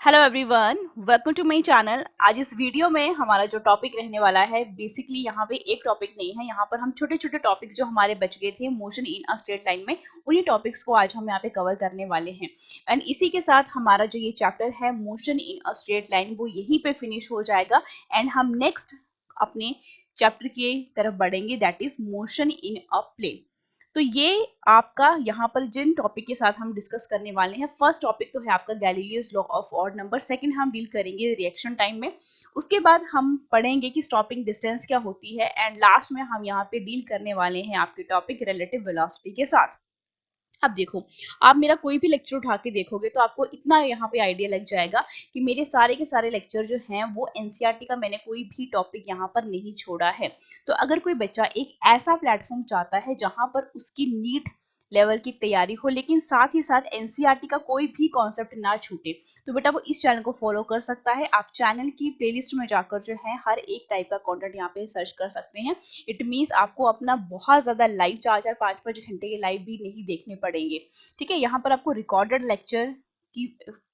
Hello everyone, welcome to my channel. आज इस video में हमारा जो टॉपिक रहने वाला है, बेसिकली यहाँ पे एक टॉपिक नहीं है, यहाँ पर हम छोटे छोटे टॉपिक जो हमारे बच गए थे motion in a straight line में, उन्हीं टॉपिक्स को आज हम यहाँ पे कवर करने वाले हैं। एंड इसी के साथ हमारा जो ये चैप्टर है motion in a straight line, वो यहीं पे फिनिश हो जाएगा एंड हम नेक्स्ट अपने चैप्टर की तरफ बढ़ेंगे, that is motion in a plane. तो ये आपका यहाँ पर जिन टॉपिक के साथ हम डिस्कस करने वाले हैं, फर्स्ट टॉपिक तो है आपका Galileo's law of odd number, second हम डील करेंगे रिएक्शन टाइम में, उसके बाद हम पढ़ेंगे कि स्टॉपिंग डिस्टेंस क्या होती है एंड लास्ट में हम यहाँ पे डील करने वाले हैं आपके टॉपिक रिलेटिव वेलोसिटी के साथ। अब देखो, आप मेरा कोई भी लेक्चर उठा के देखोगे तो आपको इतना यहाँ पे आइडिया लग जाएगा कि मेरे सारे के सारे लेक्चर जो हैं वो एनसीईआरटी का मैंने कोई भी टॉपिक यहाँ पर नहीं छोड़ा है। तो अगर कोई बच्चा एक ऐसा प्लेटफॉर्म चाहता है जहां पर उसकी नीट लेवल की तैयारी हो लेकिन साथ ही साथ एनसीईआरटी का कोई भी कॉन्सेप्ट ना छूटे, तो बेटा वो इस चैनल को फॉलो कर सकता है। आप चैनल की प्लेलिस्ट में जाकर जो है हर एक टाइप का कंटेंट यहाँ पे सर्च कर सकते हैं। इट मीन्स आपको अपना बहुत ज्यादा लाइव 4-4 5-5 घंटे के लाइव भी नहीं देखने पड़ेंगे। ठीक है, यहाँ पर आपको रिकॉर्डेड लेक्चर की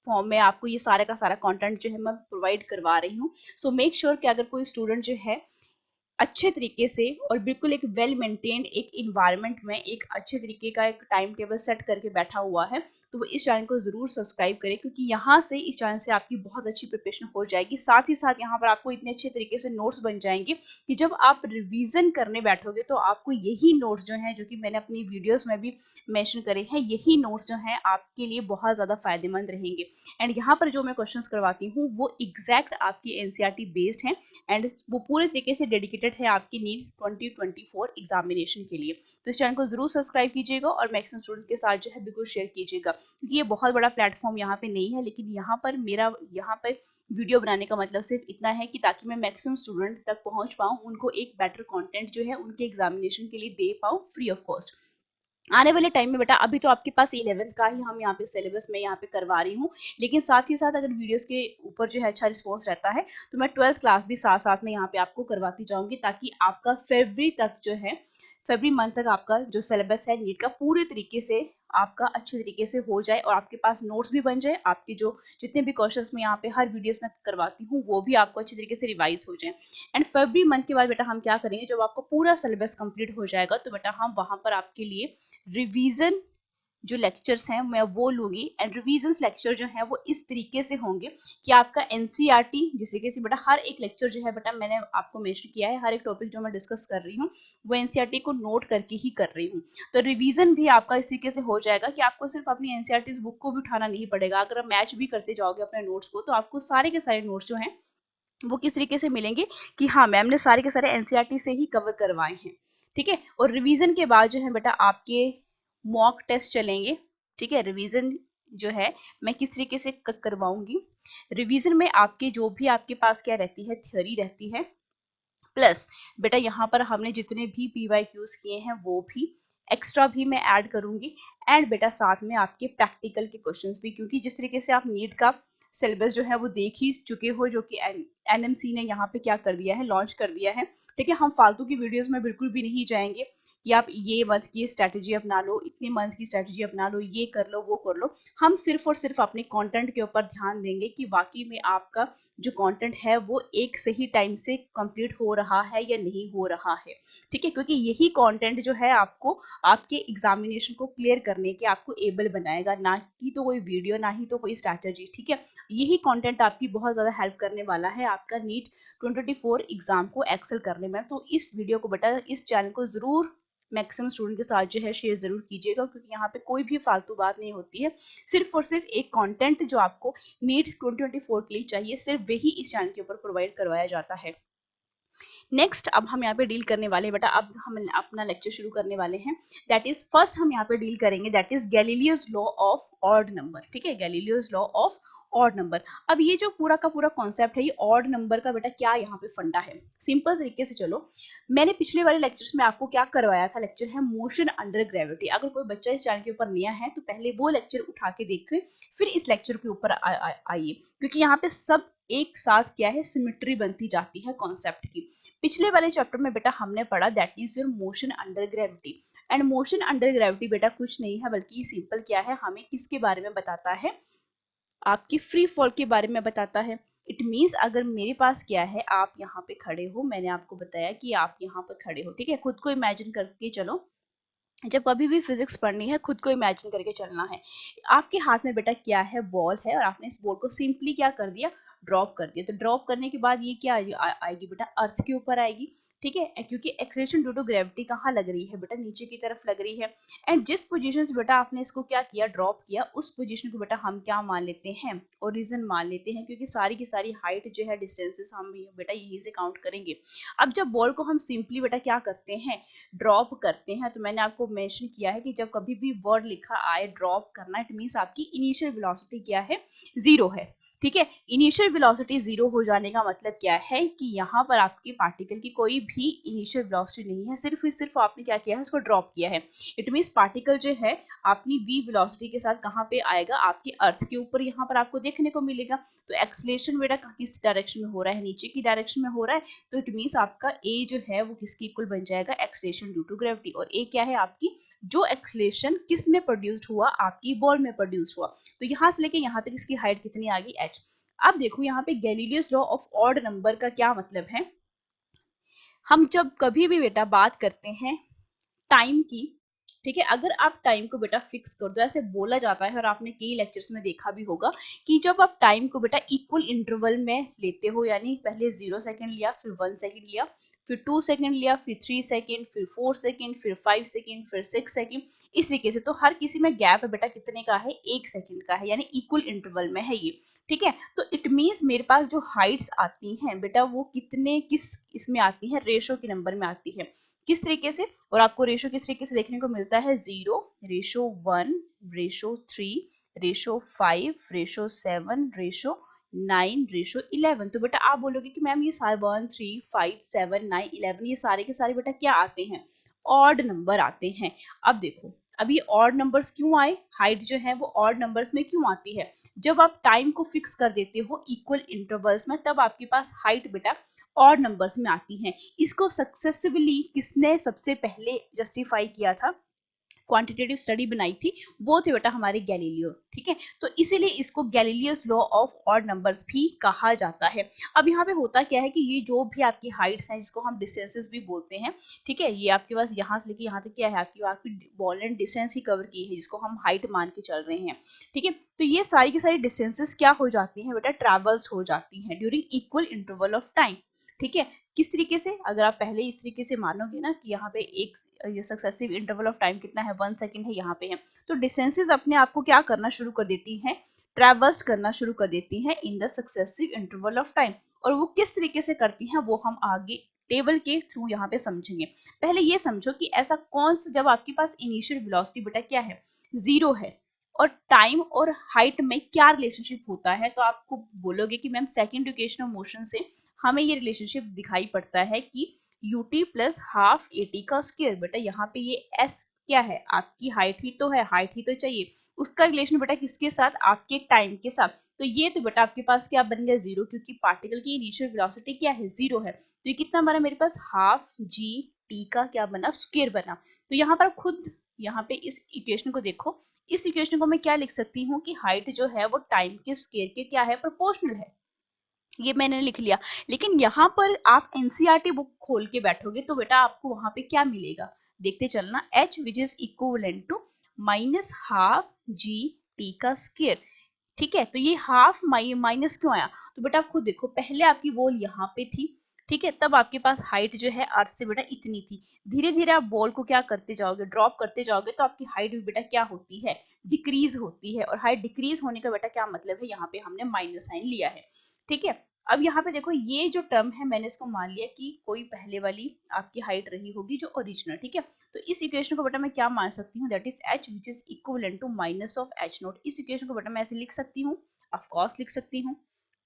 फॉर्म में आपको ये सारा का सारा कंटेंट जो है मैं प्रोवाइड करवा रही हूँ। सो मेक श्योर कि अगर कोई स्टूडेंट जो है अच्छे तरीके से और बिल्कुल एक वेल मेंटेन्ड एक इन्वायरमेंट में एक अच्छे तरीके का एक टाइम टेबल सेट करके बैठा हुआ है, तो वो इस चैनल को जरूर सब्सक्राइब करें, क्योंकि यहाँ से इस चैनल से आपकी बहुत अच्छी प्रिपरेशन हो जाएगी। साथ ही साथ यहाँ पर आपको इतने अच्छे तरीके से नोट्स बन जाएंगे कि जब आप रिवीजन करने बैठोगे तो आपको यही नोट्स जो हैं, जो कि मैंने अपनी वीडियोस में भी मेंशन करे हैं, यही नोट्स जो हैं आपके लिए बहुत ज्यादा फायदेमंद रहेंगे। एंड यहाँ पर जो मैं क्वेश्चंस करवाती हूँ वो एग्जैक्ट आपकी एनसीईआरटी बेस्ड हैं एंड वो पूरे तरीके से डेडिकेटेड है आपकी नीट 2024 एग्जामिनेशन के लिए। तो इस चैनल को जरूर सब्सक्राइब कीजिएगा और मैक्सिमम स्टूडेंट्स के साथ जो है बिल्कुल शेयर कीजिएगा, क्योंकि ये बहुत बड़ा प्लेटफॉर्म यहाँ पे नहीं है, लेकिन यहाँ पर मेरा यहाँ पर वीडियो बनाने का मतलब सिर्फ इतना है कि ताकि मैं मैक्सिमम स्टूडेंट तक पहुंच पाऊँ, उनको एक बेटर कंटेंट जो है उनके एग्जामिनेशन के लिए दे पाऊँ फ्री ऑफ कॉस्ट। आने वाले टाइम में बेटा अभी तो आपके पास 11th का ही हम यहाँ पे सिलेबस में यहाँ पे करवा रही हूँ, लेकिन साथ ही साथ अगर वीडियोस के ऊपर जो है अच्छा रिस्पॉन्स रहता है तो मैं 12th क्लास भी साथ साथ में यहाँ पे आपको करवाती जाऊंगी, ताकि आपका फरवरी तक जो है फरवरी मंथ तक आपका जो सिलेबस है नीट का पूरे तरीके से आपका अच्छे तरीके से हो जाए और आपके पास नोट्स भी बन जाए, आपके जो जितने भी क्वेश्चंस मैं यहाँ पे हर वीडियोस में करवाती हूँ वो भी आपको अच्छे तरीके से रिवाइज हो जाए। एंड फरवरी मंथ के बाद बेटा हम क्या करेंगे, जब आपको पूरा सिलेबस कंप्लीट हो जाएगा तो बेटा हम वहां पर आपके लिए रिवीजन जो लेक्चर्स हैं मैं वो लूंगी। एंड रिवीजन लेक्चर जो है वो इस तरीके से होंगे कि आपका एनसीईआरटी जैसे कि बेटा हर एक लेक्चर जो है बेटा मैंने आपको मेंशन किया है, हर एक टॉपिक जो मैं डिस्कस कर रही हूँ वो एनसीईआरटी को नोट करके ही कर रही हूँ। तो रिवीजन भी आपका इस तरीके से हो जाएगा कि आपको सिर्फ अपनी एनसीईआरटी बुक को भी उठाना नहीं पड़ेगा। अगर आप मैच भी करते जाओगे अपने नोट्स को तो आपको सारे के सारे नोट्स जो हैं वो किस तरीके से मिलेंगे कि हाँ मैम ने सारे के सारे एनसीईआरटी से ही कवर करवाए हैं। ठीक है, और रिवीजन के बाद जो है बेटा आपके मॉक टेस्ट चलेंगे। ठीक है, रिवीजन जो है मैं किस तरीके से करवाऊंगी, रिवीजन में आपके जो भी आपके पास क्या रहती है, थ्योरी रहती है, प्लस बेटा यहाँ पर हमने जितने भी पीवाईक्यूज किए हैं वो भी एक्स्ट्रा भी मैं ऐड करूंगी। एंड बेटा साथ में आपके प्रैक्टिकल के क्वेश्चंस भी, क्योंकि जिस तरीके से आप नीट का सिलेबस जो है वो देख ही चुके हो, जो कि एनएमसी ने यहाँ पे क्या कर दिया है, लॉन्च कर दिया है। ठीक है, हम फालतू की वीडियोस में बिल्कुल भी नहीं जाएंगे कि आप ये मंथ की स्ट्रेटेजी अपना लो, इतने मंथ की स्ट्रेटेजी अपना लो, ये कर लो वो कर लो। हम सिर्फ और सिर्फ अपने कंटेंट के ऊपर ध्यान देंगे कि वाकई में आपका जो कंटेंट है वो एक सही टाइम से कंप्लीट हो रहा है या नहीं हो रहा है। ठीक है, क्योंकि यही कंटेंट जो है आपको आपके एग्जामिनेशन को क्लियर करने के आपको एबल बनाएगा, ना कि तो कोई वीडियो ना ही तो कोई स्ट्रैटेजी। ठीक है, यही कंटेंट आपकी बहुत ज्यादा हेल्प करने वाला है आपका नीट 2024 एग्जाम को एक्सेल करने में। तो इस वीडियो को बेटा इस चैनल को जरूर मैक्सिमम स्टूडेंट के साथ जो है शेयर जरूर कीजिएगा, क्योंकि यहाँ पे कोई भी फालतू बात नहीं होती है, सिर्फ और सिर्फ एक कंटेंट जो आपको नीट 2024 के लिए चाहिए सिर्फ वही इस चैनल के ऊपर प्रोवाइड करवाया जाता है। नेक्स्ट अब हम यहाँ पे डील करने वाले हैं बेटा, अब हम अपना लेक्चर शुरू करने वाले हैं, दैट इज फर्स्ट हम यहाँ पे डील करेंगे that is Galileo's law of odd number. ठीक है, Galileo's law of odd number. अब ये जो पूरा का पूरा कॉन्सेप्ट है, ये ऑड नंबर का बेटा क्या यहाँ पे फंडा है, सिंपल तरीके से चलो, मैंने पिछले वाले लेक्चर्स में आपको क्या करवाया था, लेक्चर है मोशन अंडर ग्रेविटी। अगर कोई बच्चा इस चैनल के ऊपर नया है तो पहले वो लेक्चर उठा के देखे फिर इस लेक्चर के ऊपर आइए, क्योंकि यहाँ पे सब एक साथ क्या है, सिमिट्री बनती जाती है कॉन्सेप्ट की। पिछले वाले चैप्टर में बेटा हमने पढ़ा that is your motion under gravity. And motion under gravity बेटा कुछ नहीं है बल्कि सिंपल क्या है, हमें किसके बारे में बताता है, आपकी फ्री फॉल के बारे में बताता है। इट मीन्स अगर मेरे पास क्या है, आप यहाँ पे खड़े हो, मैंने आपको बताया कि आप यहाँ पर खड़े हो, ठीक है, खुद को इमेजिन करके चलो। जब कभी भी फिजिक्स पढ़नी है खुद को इमेजिन करके चलना है। आपके हाथ में बेटा क्या है, बॉल है, और आपने इस बॉल को सिंपली क्या कर दिया, ड्रॉप कर दिया। तो ड्रॉप करने के बाद ये क्या आएगी बेटा, अर्थ के ऊपर आएगी, ठीक है, क्योंकि एक्सेलरेशन ड्यू टू ग्रेविटी कहाँ लग रही है बेटा, नीचे की तरफ लग रही है। एंड जिस पोजीशन से बेटा आपने इसको क्या किया, ड्रॉप किया, उस पोजीशन को बेटा हम क्या मान लेते हैं, ओरिजिन मान लेते हैं, क्योंकि सारी की सारी हाइट जो है, डिस्टेंसेस हम भी बेटा यहीं से काउंट करेंगे। अब जब बॉल को हम सिंपली बेटा क्या करते हैं, ड्रॉप करते हैं, तो मैंने आपको मेंशन किया है कि जब कभी भी वर्ड लिखा आए ड्रॉप करना, इट मींस आपकी इनिशियल वेलोसिटी क्या है, जीरो है, ठीक है। इनिशियल वेलोसिटी जीरो हो जाने का मतलब क्या है कि यहाँ पर आपकी पार्टिकल की कोई भी इनिशियल वेलोसिटी नहीं है, सिर्फ आपने क्या किया है, उसको ड्रॉप किया है। इट मींस पार्टिकल जो है अपनी v वेलोसिटी के साथ कहाँ पे आएगा, आपके अर्थ के ऊपर यहाँ पर आपको देखने को मिलेगा। तो एक्सलेशन बेटा किस डायरेक्शन में हो रहा है, नीचे की डायरेक्शन में हो रहा है। तो इट मींस आपका a जो है वो किसके इक्वल बन जाएगा, एक्सलेशन ड्यू टू ग्रेविटी। और a क्या है, आपकी जो एक्सलेशन किस में प्रोड्यूस्ड हुआ, आपकी बॉल में प्रोड्यूस हुआ। तो यहाँ से लेके यहाँ तक इसकी हाइट कितनी आ गई, h। अब देखो यहाँ पे Galileo's law of odd number का क्या मतलब है। हम जब कभी भी बेटा बात करते हैं टाइम की, ठीक है, अगर आप टाइम को बेटा फिक्स कर दो, ऐसे बोला जाता है, और आपने कई लेक्चर्स में देखा भी होगा कि जब आप टाइम को बेटा इक्वल इंटरवल में लेते हो, यानी पहले 0 सेकंड लिया, फिर 1 सेकंड लिया, फिर 2 सेकंड लिया, फिर 3 सेकंड, फिर 4 सेकंड, फिर 5 सेकंड, फिर 6 सेकंड, इस तरीके से। तो हर किसी में गैप बेटा कितने का है, 1 सेकंड का है, यानी इक्वल इंटरवल में है ये, ठीक है। तो इट मींस मेरे पास जो हाइट्स आती हैं बेटा वो कितने किस इसमें आती है, रेशो के नंबर में आती है, किस तरीके से। और आपको रेशो किस तरीके से देखने को मिलता है, 0, ratio 1, ratio 3, ratio 5, ratio 7, ratio 9, ratio 11। तो बेटा आप बोलोगे कि मैम ये सारे 1, 3, 5, 7, 9, 11 ये सारे के सारे बेटा क्या आते हैं, ऑड नंबर आते हैं। अब देखो, अब ये ऑड नंबर्स क्यों आए, हाइट जो है वो ऑड नंबर्स में क्यों आती है, जब आप टाइम को फिक्स कर देते हो इक्वल इंटरवल्स में, तब आपके पास हाइट बेटा ऑड नंबर्स में आती हैं। इसको सक्सेसफुली किसने सबसे पहले जस्टिफाई किया था, क्वांटिटेटिव स्टडी बनाई थी, वो थे बेटा हमारे गैलीलियो, ठीक है। तो इसीलिए इसको Galileo's law of odd numbers भी कहा जाता है। अब यहाँ पे होता क्या है कि ये जो भी आपकी हाइट्स हैं, जिसको हम डिस्टेंसेस भी बोलते हैं, ठीक है, ये आपके पास यहाँ से लेके यहाँ तक क्या है, आपकी ball and distance he cover की है, जिसको हम हाइट मान के चल रहे हैं, ठीक है। तो ये सारी की सारी डिस्टेंसेस क्या हो जाती हैं बेटा, ट्रैवर्स्ड हो जाती हैं during equal interval of time, ठीक है। किस तरीके से, अगर आप पहले इस तरीके से मानोगे ना कि यहाँ पे एक ये सक्सेसिव इंटरवल ऑफ टाइम कितना है, 1 सेकंड है, यहाँ पे है, तो डिस्टेंसेस अपने आप को क्या करना शुरू कर देती हैं, ट्रैवर्स करना शुरू कर देती हैं in the successive interval of time. और वो किस तरीके से करती हैं वो हम आगे टेबल के थ्रू यहाँ पे समझेंगे। पहले ये समझो कि ऐसा कौन सा, जब आपके पास इनिशियल वेलोसिटी बेटा क्या है, 0 है, और टाइम और हाइट में क्या रिलेशनशिप होता है, तो आपको बोलोगे कि ma'am second equation of motion से हमें ये रिलेशनशिप दिखाई पड़ता है कि ut प्लस हाफ at का स्क्वायर। बेटा यहाँ पे ये s क्या है, आपकी हाइट ही तो है, हाइट ही तो चाहिए, उसका रिलेशन बेटा किसके साथ, आपके टाइम के साथ। तो ये तो बेटा आपके पास क्या बन गया, 0, क्योंकि पार्टिकल की इनिशियल वेलोसिटी क्या है, 0 है। तो ये कितना बना मेरे पास, हाफ जी टी का क्या बना, स्क्वायर बना। तो यहाँ पर खुद यहाँ पे इस इक्वेशन को देखो, इस इक्वेशन को मैं क्या लिख सकती हूँ कि हाइट जो है वो टाइम के स्क्वायर के क्या है, प्रोपोर्शनल है। ये मैंने लिख लिया। लेकिन यहाँ पर आप एनसीईआरटी बुक खोल के बैठोगे तो बेटा आपको वहां पे क्या मिलेगा, देखते चलना, h which is equivalent to minus half g t का स्क्वायर, ठीक है। तो ये हाफ माइनस क्यों आया, तो बेटा आप खुद देखो, पहले आपकी बॉल यहाँ पे थी, ठीक है, तब आपके पास हाइट जो है अर्थ से बेटा इतनी थी। धीरे धीरे आप बॉल को क्या करते जाओगे, ड्रॉप करते जाओगे, तो आपकी हाइट भी बेटा क्या होती है, डिक्रीज होती है। और हाइट डिक्रीज होने का बेटा क्या मतलब है, यहाँ पे हमने माइनस साइन लिया है, ठीक है। अब यहाँ पे देखो, ये जो टर्म है मैंने इसको मान लिया कि कोई पहले वाली आपकी हाइट रही होगी जो ओरिजिनल, ठीक है। तो इस इक्वेशन को बेटा मैं क्या मान सकती हूँ, that is h which is equivalent to minus half h naught. इस इक्वेशन को बेटा मैं ऐसे लिख सकती हूँ, ऑफ कोर्स लिख सकती हूँ,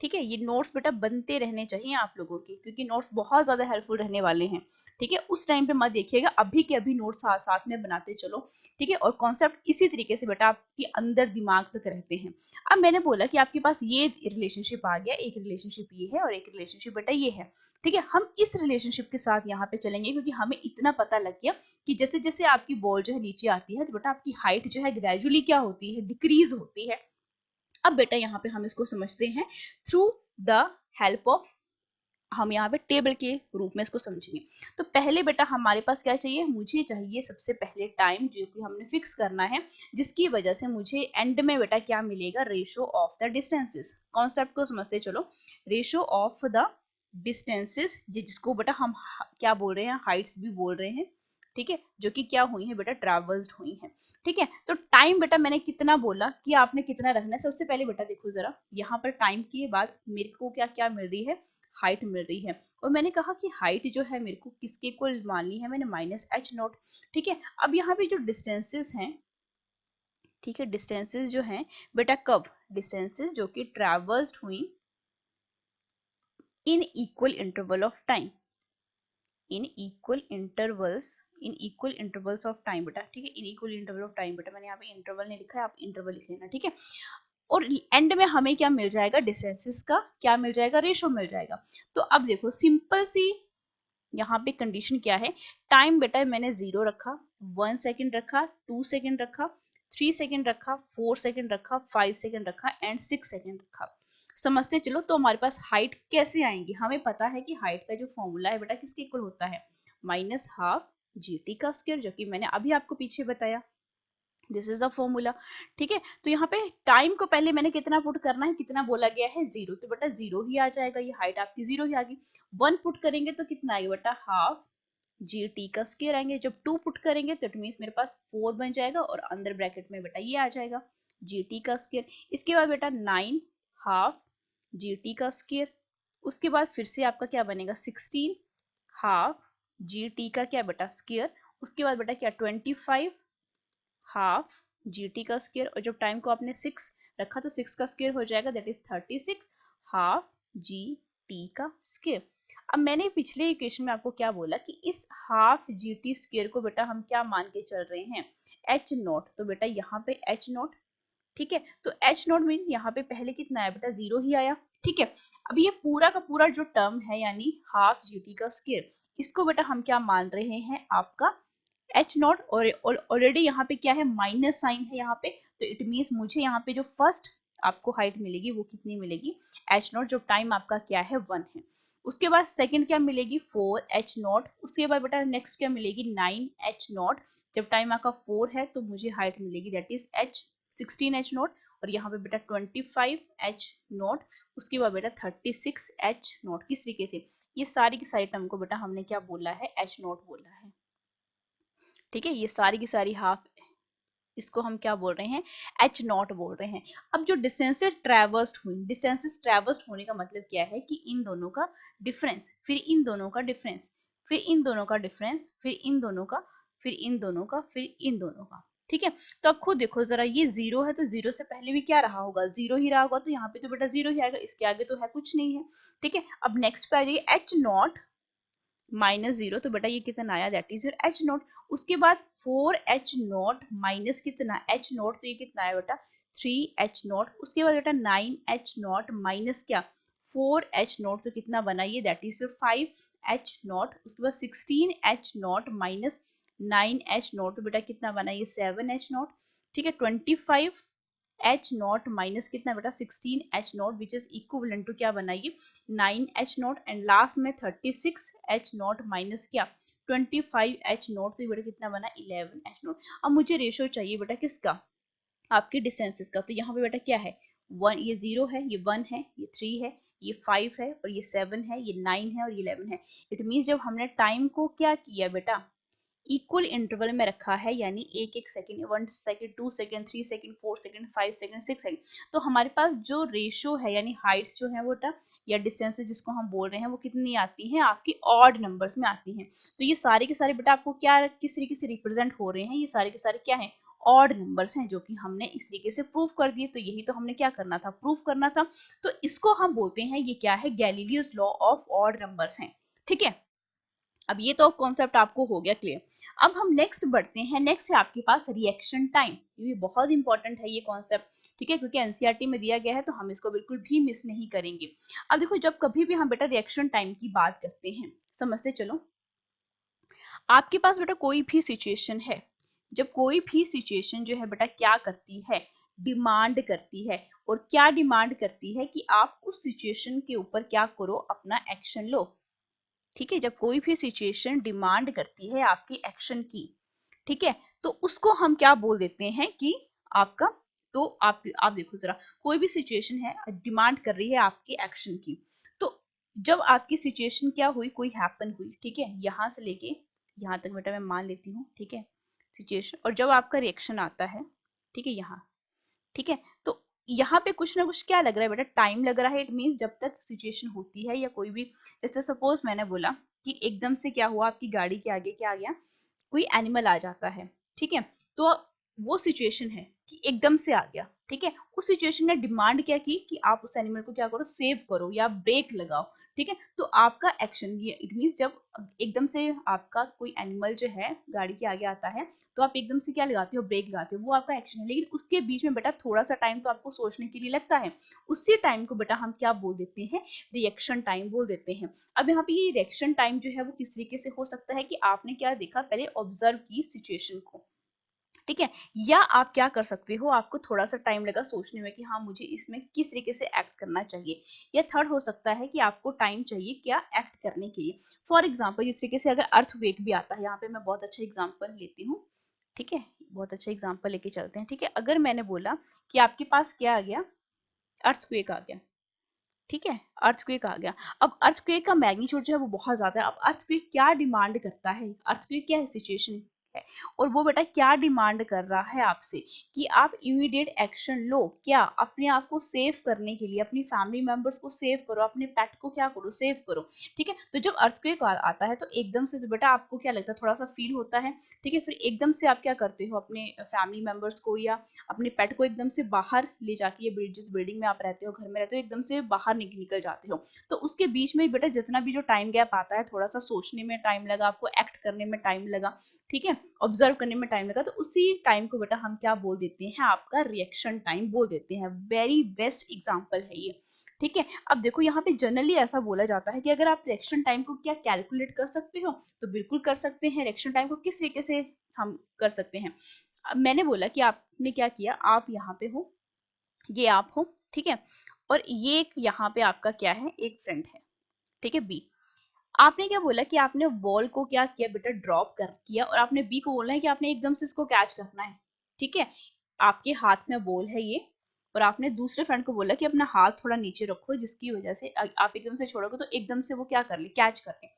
ठीक है। ये नोट्स बेटा बनते रहने चाहिए आप लोगों के, क्योंकि नोट्स बहुत ज्यादा हेल्पफुल रहने वाले हैं, ठीक है। उस टाइम पे मत देखिएगा, अभी के अभी नोट्स साथ साथ में बनाते चलो, ठीक है। और कॉन्सेप्ट इसी तरीके से बेटा आपके अंदर दिमाग तक रहते हैं। अब मैंने बोला कि आपके पास ये रिलेशनशिप आ गया, एक रिलेशनशिप ये है और एक रिलेशनशिप बेटा ये है, ठीक है। हम इस रिलेशनशिप के साथ यहाँ पे चलेंगे, क्योंकि हमें इतना पता लग गया कि जैसे जैसे आपकी बॉल जो है नीचे आती है, तो बेटा आपकी हाइट जो है ग्रेजुअली क्या होती है, डिक्रीज होती है। अब बेटा यहाँ पे हम इसको समझते हैं थ्रू द हेल्प ऑफ, हम यहाँ पे टेबल के रूप में इसको समझेंगे। तो पहले बेटा हमारे पास क्या चाहिए, मुझे चाहिए सबसे पहले टाइम जो कि हमने फिक्स करना है, जिसकी वजह से मुझे एंड में बेटा क्या मिलेगा, ratio of the distances. Concept को समझते चलो, रेशो ऑफ द डिस्टेंसेस, ये जिसको बेटा हम क्या बोल रहे हैं, हाइट्स भी बोल रहे हैं, ठीक है, जो कि क्या हुई है बेटा, ट्रैवर्स्ड हुई है। ठीक है, तो टाइम बेटा मैंने कितना बोला कि आपने कितना रखना है। सबसे पहले बेटा देखो जरा, यहाँ पर टाइम के बाद मेरे को क्या क्या मिल रही है, हाइट मिल रही है, और मैंने कहा कि हाइट जो है मेरे को किसके इक्वल मान ली है, मैंने माइनस एच नॉट। ठीक है, अब यहाँ पे जो डिस्टेंसेस हैं, ठीक है, डिस्टेंसेस जो हैं बेटा कब, डिस्टेंसेस जो कि ट्रैवर्स्ड हुई in equal interval of time, in equal intervals of time बेटा। ठीक है, in equal interval of time बेटा, मैंने यहाँ पे इंटरवल नहीं लिखा है, आप इंटरवल लिख लेना। ठीक है, और एंड में हमें क्या मिल जाएगा, डिस्टेंसेस का क्या मिल जाएगा, रेशो मिल जाएगा। तो अब देखो सिंपल सी यहाँ पे कंडीशन क्या है, टाइम बेटा मैंने 0 रखा, 1 सेकेंड रखा, 2 सेकेंड रखा, 3 सेकेंड रखा, 4 सेकेंड रखा, 5 सेकेंड रखा एंड 6 सेकेंड रखा। समझते चलो, तो हमारे पास हाइट कैसे आएंगी, हमें पता है कि हाइट का जो फॉर्मूला है बेटा किसके इक्वल होता है, माइनस हाफ GT का स्क्वायर, जो कि मैंने अभी आपको पीछे बताया, दिस इज द फॉर्मूला। ठीक है, तो यहाँ पे टाइम को पहले मैंने कितना पुट करना है, कितना बोला गया है 0, तो बेटा 0 ही आ जाएगा, ये हाइट आपकी 0 ही आ गई। 1 पुट करेंगे तो कितना आएगा बेटा, हाफ GT का स्क्वायर आएंगे। जब 2 पुट करेंगे तो इट मींस मेरे पास 4 बन जाएगा, और अंदर ब्रैकेट में बेटा ये आ जाएगा GT का स्क्वायर। इसके बाद बेटा 9 हाफ GT का स्क्वायर, उसके बाद फिर से आपका क्या बनेगा 16 हाफ GT का क्या बेटा स्क्वायर, उसके बाद बेटा क्या 25 हाफ GT का स्क्वायर, और जब टाइम को आपने 6 रखा तो 6 का स्क्वायर हो जाएगा, दैट इज 36 हाफ GT का स्क्वायर। अब मैंने पिछले इक्वेशन में आपको क्या बोला कि इस हाफ GT स्क्वायर को बेटा हम क्या मान के चल रहे हैं, H नॉट। तो बेटा यहाँ पे H नॉट, ठीक है, तो H नॉट मीन यहाँ पे पहले कितना आया बेटा 0 ही आया। ठीक है, अब ये पूरा का पूरा जो टर्म है यानी हाफ GT का स्क्वायर, इसको बेटा हम क्या मान रहे हैं, आपका H नॉट, और ऑलरेडी यहाँ पे क्या है, माइनस साइन है यहाँ पे, तो इट मीन्स मुझे यहाँ पे जो फर्स्ट आपको हाइट मिलेगी वो कितनी मिलेगी, H नॉट, जो टाइम आपका क्या है 1 है। उसके बाद सेकंड क्या मिलेगी 4H नॉट, उसके बाद बेटा नेक्स्ट क्या मिलेगी 9H नॉट, जब टाइम आपका 4 है तो मुझे हाइट मिलेगी दैट इज 16H नॉट, और यहाँ पे बेटा 25H नॉट, उसके बाद बेटा 36H नॉट। किस तरीके से, ये सारी की सारी टर्म को बेटा हमने क्या बोला है, H नॉट बोला है। ठीक है, ये सारी की सारी हाफ, इसको हम क्या बोल रहे हैं, H नॉट बोल रहे हैं। अब जो डिस्टेंसेस ट्रैवर्स्ड हुई, डिस्टेंसेस ट्रैवर्स्ड होने का मतलब क्या है कि इन दोनों का डिफरेंस, फिर इन दोनों का डिफरेंस, फिर इन दोनों का डिफरेंस, फिर इन दोनों का, फिर इन दोनों का, फिर इन दोनों का। ठीक है, तो अब खुद देखो जरा, ये 0 है तो 0 से पहले भी क्या रहा होगा, 0 ही रहा होगा, तो यहाँ पे तो बेटा 0 ही आएगा, इसके आगे तो है कुछ नहीं है। ठीक है, अब नेक्स्ट पे आ जाइए H नॉट माइनस 0, तो बेटा ये कितना आया, that is your H not. उसके बाद 4H नॉट माइनस कितना H नॉट, तो ये कितना आया बेटा 3H नॉट। उसके बाद बेटा 9H नॉट माइनस क्या 4H नॉट, तो कितना बना ये, that is your 5H not. उसके बाद 16H not minus 9H not, तो बेटा कितना बना ये 7H नॉट। ठीक है, 25H नॉट माइनस कितना बेटा 16H naught, which is equivalent to क्या बनाइए 9H नॉट, एंड लास्ट में 36H नॉट माइनस क्या 25H नॉट, तो ये बेटा कितना बना 11H नॉट। अब मुझे रेशो चाहिए बेटा किसका, आपके डिस्टेंसेस का। तो यहाँ पे बेटा क्या है 1, ये 0 है, ये 1 है, ये 3 है, ये 5 है, और ये 7 है, ये 9 है, और ये 11 है। इट मीन्स जब हमने टाइम को क्या किया बेटा, इक्वल इंटरवल में रखा है, यानी एक एक second, 1 second, 2 second, 3 second, 4 second, 5 second, 6 second, तो हमारे पास जो रेशो है यानी हाइट्स जो है वो या डिस्टेंसेस जिसको हम बोल रहे हैं वो कितनी आती हैं, आपकी ऑड नंबर्स में आती हैं। तो ये सारे के सारे बेटा आपको क्या किस तरीके से रिप्रेजेंट हो रहे हैं, ये सारे के सारे क्या है, ऑड नंबर्स हैं, जो कि हमने इस तरीके से प्रूव कर दिए। तो यही तो हमने क्या करना था, प्रूव करना था। तो इसको हम बोलते हैं, ये क्या है, Galileo's law of odd numbers है। ठीक है, अब ये तो कॉन्सेप्ट आपको हो गया क्लियर। अब हम नेक्स्ट बढ़ते हैं, नेक्स्ट है आपके पास रिएक्शन टाइम। ये बहुत इंपॉर्टेंट है ये कॉन्सेप्ट, ठीक है, क्योंकि एनसीईआरटी में दिया गया है, तो हम इसको बिल्कुल भी मिस नहीं करेंगे। अब देखो, जब कभी भी हम बेटा रिएक्शन टाइम की बात करते हैं, समझते चलो, आपके पास बेटा कोई भी सिचुएशन है, जब कोई भी सिचुएशन जो है बेटा क्या करती है, डिमांड करती है। और क्या डिमांड करती है कि आप उस सिचुएशन के ऊपर क्या करो, अपना एक्शन लो। ठीक है, जब कोई भी सिचुएशन डिमांड करती है आपकी एक्शन की, ठीक है, तो उसको हम क्या बोल देते हैं कि आपका, तो आप देखो जरा, कोई भी सिचुएशन है डिमांड कर रही है आपकी एक्शन की, तो जब आपकी सिचुएशन क्या हुई, कोई हैपन हुई, ठीक है, यहां से लेके यहां तक बेटा मैं मान लेती हूँ, ठीक है, सिचुएशन, और जब आपका रिएक्शन आता है, ठीक है, यहाँ, ठीक है, तो यहाँ पे कुछ ना कुछ क्या लग रहा है बेटा, टाइम लग रहा है। इट मीन्स जब तक सिचुएशन होती है या कोई भी, जैसे सपोज मैंने बोला कि एकदम से क्या हुआ, आपकी गाड़ी के आगे क्या आ गया, कोई एनिमल आ जाता है, ठीक है, तो वो सिचुएशन है कि एकदम से आ गया, ठीक है, उस सिचुएशन ने डिमांड क्या की कि आप उस एनिमल को क्या करो, सेव करो या ब्रेक लगाओ, ठीक है, तो आपका एक्शन ये, इट मीन जब एकदम से आपका कोई एनिमल जो है गाड़ी के आगे आता है, तो आप एकदम से क्या लगाते हो, ब्रेक लगाते हो, वो आपका एक्शन है। लेकिन उसके बीच में बेटा थोड़ा सा टाइम तो आपको सोचने के लिए लगता है, उसी टाइम को बेटा हम क्या बोल देते हैं, रिएक्शन टाइम बोल देते हैं। अब यहाँ पे ये रिएक्शन टाइम जो है वो किस तरीके से हो सकता है कि आपने क्या देखा, पहले ऑब्जर्व की सिचुएशन को, ठीक है, या आप क्या कर सकते हो, आपको थोड़ा सा टाइम लगा सोचने में कि हाँ मुझे इसमें किस तरीके से एक्ट करना चाहिए, या थर्ड हो सकता है कि आपको टाइम चाहिए क्या एक्ट करने के लिए। फॉर एग्जाम्पल इस तरीके से अगर अर्थक्वेक भी आता है, यहाँ पे मैं बहुत अच्छा एग्जाम्पल लेती हूँ, ठीक है, बहुत अच्छा एग्जाम्पल लेके चलते हैं, ठीक है, अगर मैंने बोला कि आपके पास क्या आ गया, अर्थक्वेक आ गया, ठीक है, अर्थक्वेक आ गया, अब अर्थक्वेक का मैग्नीट्यूड जो है वो बहुत ज्यादा है। अब अर्थक्वेक क्या डिमांड करता है, अर्थक्वेक क्या है, सिचुएशन है, और वो बेटा क्या डिमांड कर रहा है आपसे कि आप इमीडिएट एक्शन लो, क्या, अपने आप को सेव करने के लिए, अपनी फैमिली मेंबर्स को सेव करो, अपने पेट को क्या करो, सेव करो, ठीक है। तो जब अर्थक्वेक आता है तो एकदम से तो बेटा आपको क्या लगता है, थोड़ा सा फील होता है, ठीक है, फिर एकदम से आप क्या करते हो, अपने फैमिली मेंबर्स को या अपने पेट को एकदम से बाहर ले जाके, ये जिस बिल्डिंग में आप रहते हो, घर में रहते हो, एकदम से बाहर निकल जाते हो। तो उसके बीच में बेटा जितना भी जो टाइम गैप आता है, थोड़ा सा सोचने में टाइम लगा, आपको एक्ट करने में टाइम लगा, ठीक है, ऑब्जर्व करने में टाइम लगा, तो उसी टाइम को बेटा हम क्या बोल देते हैं, आपका रिएक्शन टाइम बोल देते हैं। वेरी बेस्ट एग्जांपल है ये, ठीक है। अब देखो यहाँ पे जनरली ऐसा बोला जाता है कि अगर आप रिएक्शन टाइम को क्या कैलकुलेट कर सकते हो, तो बिल्कुल कर सकते हैं। रिएक्शन टाइम को किस तरीके से हम कर सकते हैं, अब मैंने बोला कि आपने क्या किया, आप यहाँ पे हो, ये आप हो, ठीक है, और ये यहाँ पे आपका क्या है, एक फ्रेंड है, ठीक है, बी। आपने क्या बोला कि आपने बॉल को क्या किया बेटा, ड्रॉप कर किया, और आपने बी को बोलना है कि आपने एकदम से इसको कैच करना है, ठीक है, आपके हाथ में बॉल है ये, और आपने दूसरे फ्रेंड को बोला कि अपना हाथ थोड़ा नीचे रखो, जिसकी वजह से आप एकदम से छोड़ोगे तो एकदम से वो क्या कर ले, कैच कर ले।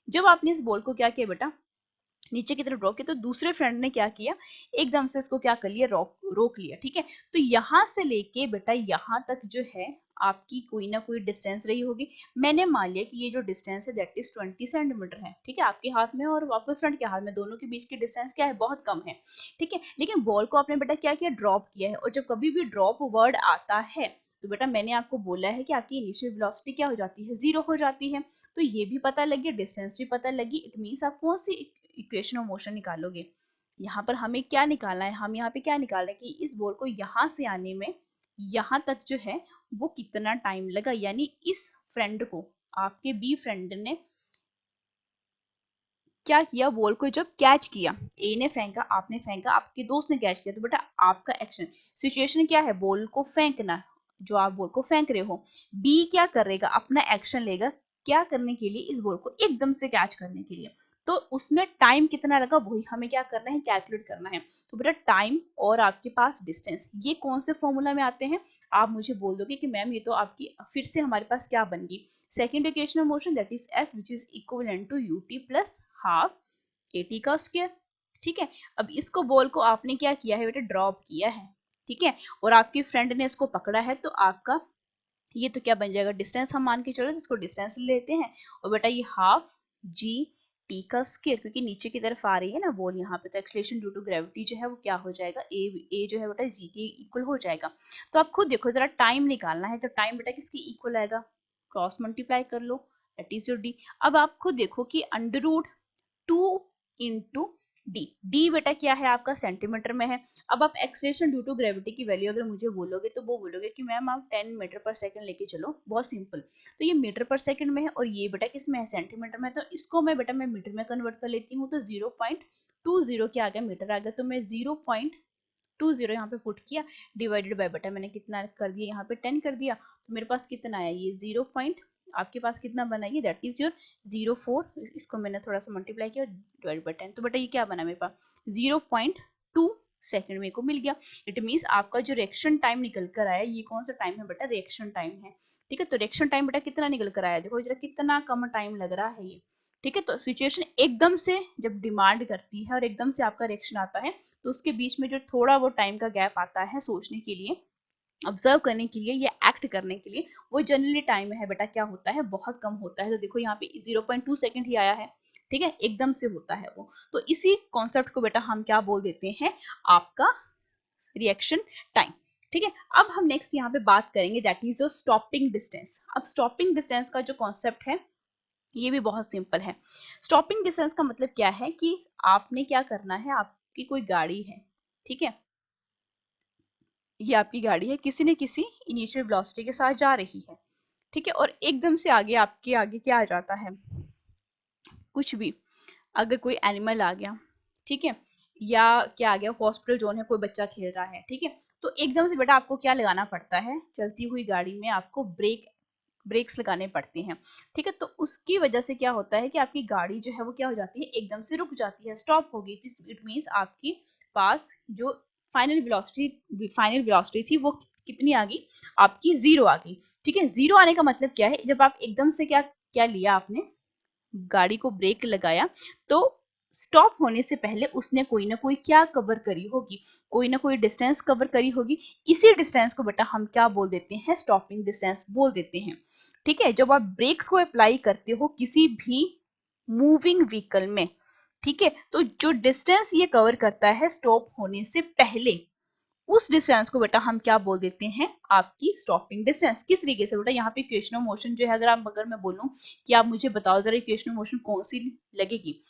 जब आपने इस बॉल को क्या किया बेटा, नीचे की तरफ ड्रॉ किया, तो दूसरे फ्रेंड ने क्या किया, एकदम से इसको क्या कर लिया, रोक लिया, ठीक है। तो यहां से लेके बेटा यहाँ तक जो है आपकी कोई ना कोई डिस्टेंस रही होगी। मैंने मान लिया कि ये जो डिस्टेंस है दैट इज 20 सेंटीमीटर है, ठीक है, आपके हाथ में और आपके फ्रेंड के हाथ में, दोनों के बीच की डिस्टेंस क्या है, बहुत कम है, ठीक है। लेकिन बॉल को आपने बेटा क्या किया, ड्रॉप किया है, और जब कभी भी ड्रॉप वर्ड आता है तो बेटा मैंने आपको बोला है कि आपकी इनिशियल वेलोसिटी क्या हो जाती है, 0 हो जाती है। तो ये भी पता लगी, डिस्टेंस भी पता लगी, इट मीन्स आप कौन सी इक्वेशन ऑफ मोशन निकालोगे। यहाँ पर हमें क्या निकालना है, हम यहाँ पे क्या निकाल रहे हैं कि इस बॉल को यहाँ से आने में, यहाँ तक जो है वो कितना टाइम लगा, यानी इस फ्रेंड को, आपके बी फ्रेंड ने क्या किया, बॉल को जब कैच किया, ए ने फेंका, आपने फेंका, आपके दोस्त ने कैच किया, तो बेटा आपका एक्शन, सिचुएशन क्या है, बॉल को फेंकना, जो आप बॉल को फेंक रहे हो, बी क्या करेगा, अपना एक्शन लेगा, क्या करने के लिए, इस बॉल को एकदम से कैच करने के लिए। तो उसमें टाइम कितना लगा, वही हमें क्या करना है, कैलकुलेट करना है। तो बेटा टाइम और आपके पास डिस्टेंस, ये कौन से फॉर्मूला में आते हैं, आप मुझे बोल दोगे कि मैम ये तो आपकी फिर से हमारे पास क्या बन गई, second equation of motion that is s which is equivalent to u t plus half a t का स्क्वायर, ठीक है। अब इसको बॉल को आपने क्या किया है बेटा, ड्रॉप किया है, ठीक है, और आपके फ्रेंड ने इसको पकड़ा है, तो आपका ये तो क्या बन जाएगा, डिस्टेंस हम मान के चलो, तो इसको डिस्टेंस लेते हैं, और बेटा ये हाफ जी टी का स्क्वायर, क्योंकि नीचे की तरफ आ रही है ना बॉल यहाँ पे, तो एक्सलेशन ड्यू टू ग्रेविटी जो है वो क्या हो जाएगा, ए जो है बेटा जी के इक्वल हो जाएगा। तो आप खुद देखो जरा, टाइम निकालना है, तो टाइम बेटा किसकी इक्वल आएगा, क्रॉस मल्टीप्लाई कर लो, दैट इज योर डी। अब आप खुद देखो कि under root 2 into d, d बेटा क्या है आपका, सेंटीमीटर में है। अब आप एक्सलेशन ड्यू टू ग्रेविटी की वैल्यू अगर मुझे बोलोगे, तो वो बोलोगे कि मैम आप 10 मीटर पर सेकंड लेके चलो, बहुत सिंपल। तो ये मीटर पर सेकंड में है, और ये बेटा किस में है, सेंटीमीटर में, तो इसको मैं बेटा मैं मीटर में कन्वर्ट कर लेती हूँ, तो 0.20 क्या आ गया, मीटर आ गया, तो मैं 0.20 0.20 यहाँ पे पुट किया, डिवाइडेड बाय बेटा मैंने कितना कर दिया यहाँ पे 10 कर दिया, तो मेरे पास कितना आया ये 0 पॉइंट, आपके पास कितना बना ये दैट इज योर 0.4, इसको मैंने थोड़ा सा मल्टीप्लाई किया डिवाइड बाय 10, तो बेटा ये क्या बना मेरे पास 0.2 सेकंड मेरे को मिल गया। इट मींस आपका जो रिएक्शन टाइम निकल कर आया, ये कौन सा टाइम है बेटा, रिएक्शन टाइम है। ठीक है, तो रिएक्शन टाइम बेटा कितना निकल कर आया, देखो जरा कितना कम टाइम लग रहा है ये। ठीक है, तो सिचुएशन एकदम से जब डिमांड करती है और एकदम से आपका रिएक्शन आता है, तो उसके बीच में जो थोड़ा वो टाइम का गैप आता है सोचने के लिए, ऑब्जर्व करने के लिए या एक्ट करने के लिए, वो जनरली टाइम है बेटा क्या होता है, बहुत कम होता है। तो देखो यहाँ पे 0.2 सेकंड ही आया है। ठीक है, एकदम से होता है वो। तो इसी कॉन्सेप्ट को बेटा हम क्या बोल देते हैं, आपका रिएक्शन टाइम। ठीक है, अब हम नेक्स्ट यहाँ पे बात करेंगे that is your stopping distance. अब स्टॉपिंग डिस्टेंस का जो कॉन्सेप्ट है ये भी बहुत सिंपल है। स्टॉपिंग डिस्टेंस का मतलब क्या है कि आपने क्या करना है, आपकी कोई गाड़ी है, ठीक है, ये आपकी गाड़ी है, किसी न किसी इनिशियल वेलोसिटी के साथ जा रही है। ठीक है, और एकदम से आगे आपके आगे क्या आ जाता है, कुछ भी, अगर कोई एनिमल आ गया, ठीक है, या क्या आ गया, हॉस्पिटल जोन है, कोई बच्चा खेल रहा है, ठीक है, तो एकदम से बेटा आपको क्या लगाना पड़ता है, चलती हुई गाड़ी में आपको ब्रेक्स लगाने पड़ते हैं। ठीक है, तो उसकी वजह से क्या होता है कि आपकी गाड़ी जो है वो क्या हो जाती है, एकदम से रुक जाती है, स्टॉप हो गई। इट मींस आपके पास जो फाइनल वेलोसिटी थी वो कितनी आ गई, आपकी 0 आ गई। ठीक है, 0 आने का मतलब क्या है, जब आप एकदम से क्या क्या लिया आपने, गाड़ी को ब्रेक लगाया, तो स्टॉप होने से पहले उसने कोई ना कोई क्या कवर करी होगी, कोई ना कोई डिस्टेंस कवर करी होगी। इसी डिस्टेंस को बेटा हम क्या बोल देते हैं, स्टॉपिंग डिस्टेंस बोल देते हैं। ठीक है, जब आप ब्रेक्स को अप्लाई करते हो किसी भी मूविंग व्हीकल में, ठीक है, तो जो डिस्टेंस ये कवर करता है स्टॉप होने से पहले, उस डिस्टेंस को बेटा हम क्या बोल देते हैं, आपकी स्टॉपिंग डिस्टेंस। किस तरीके से बेटा, यहाँ पे इक्वेशन ऑफ मोशन जो है, अगर मैं बोलूं कि आप मुझे बताओ जरा इक्वेशन ऑफ मोशन कौन सी लगेगी,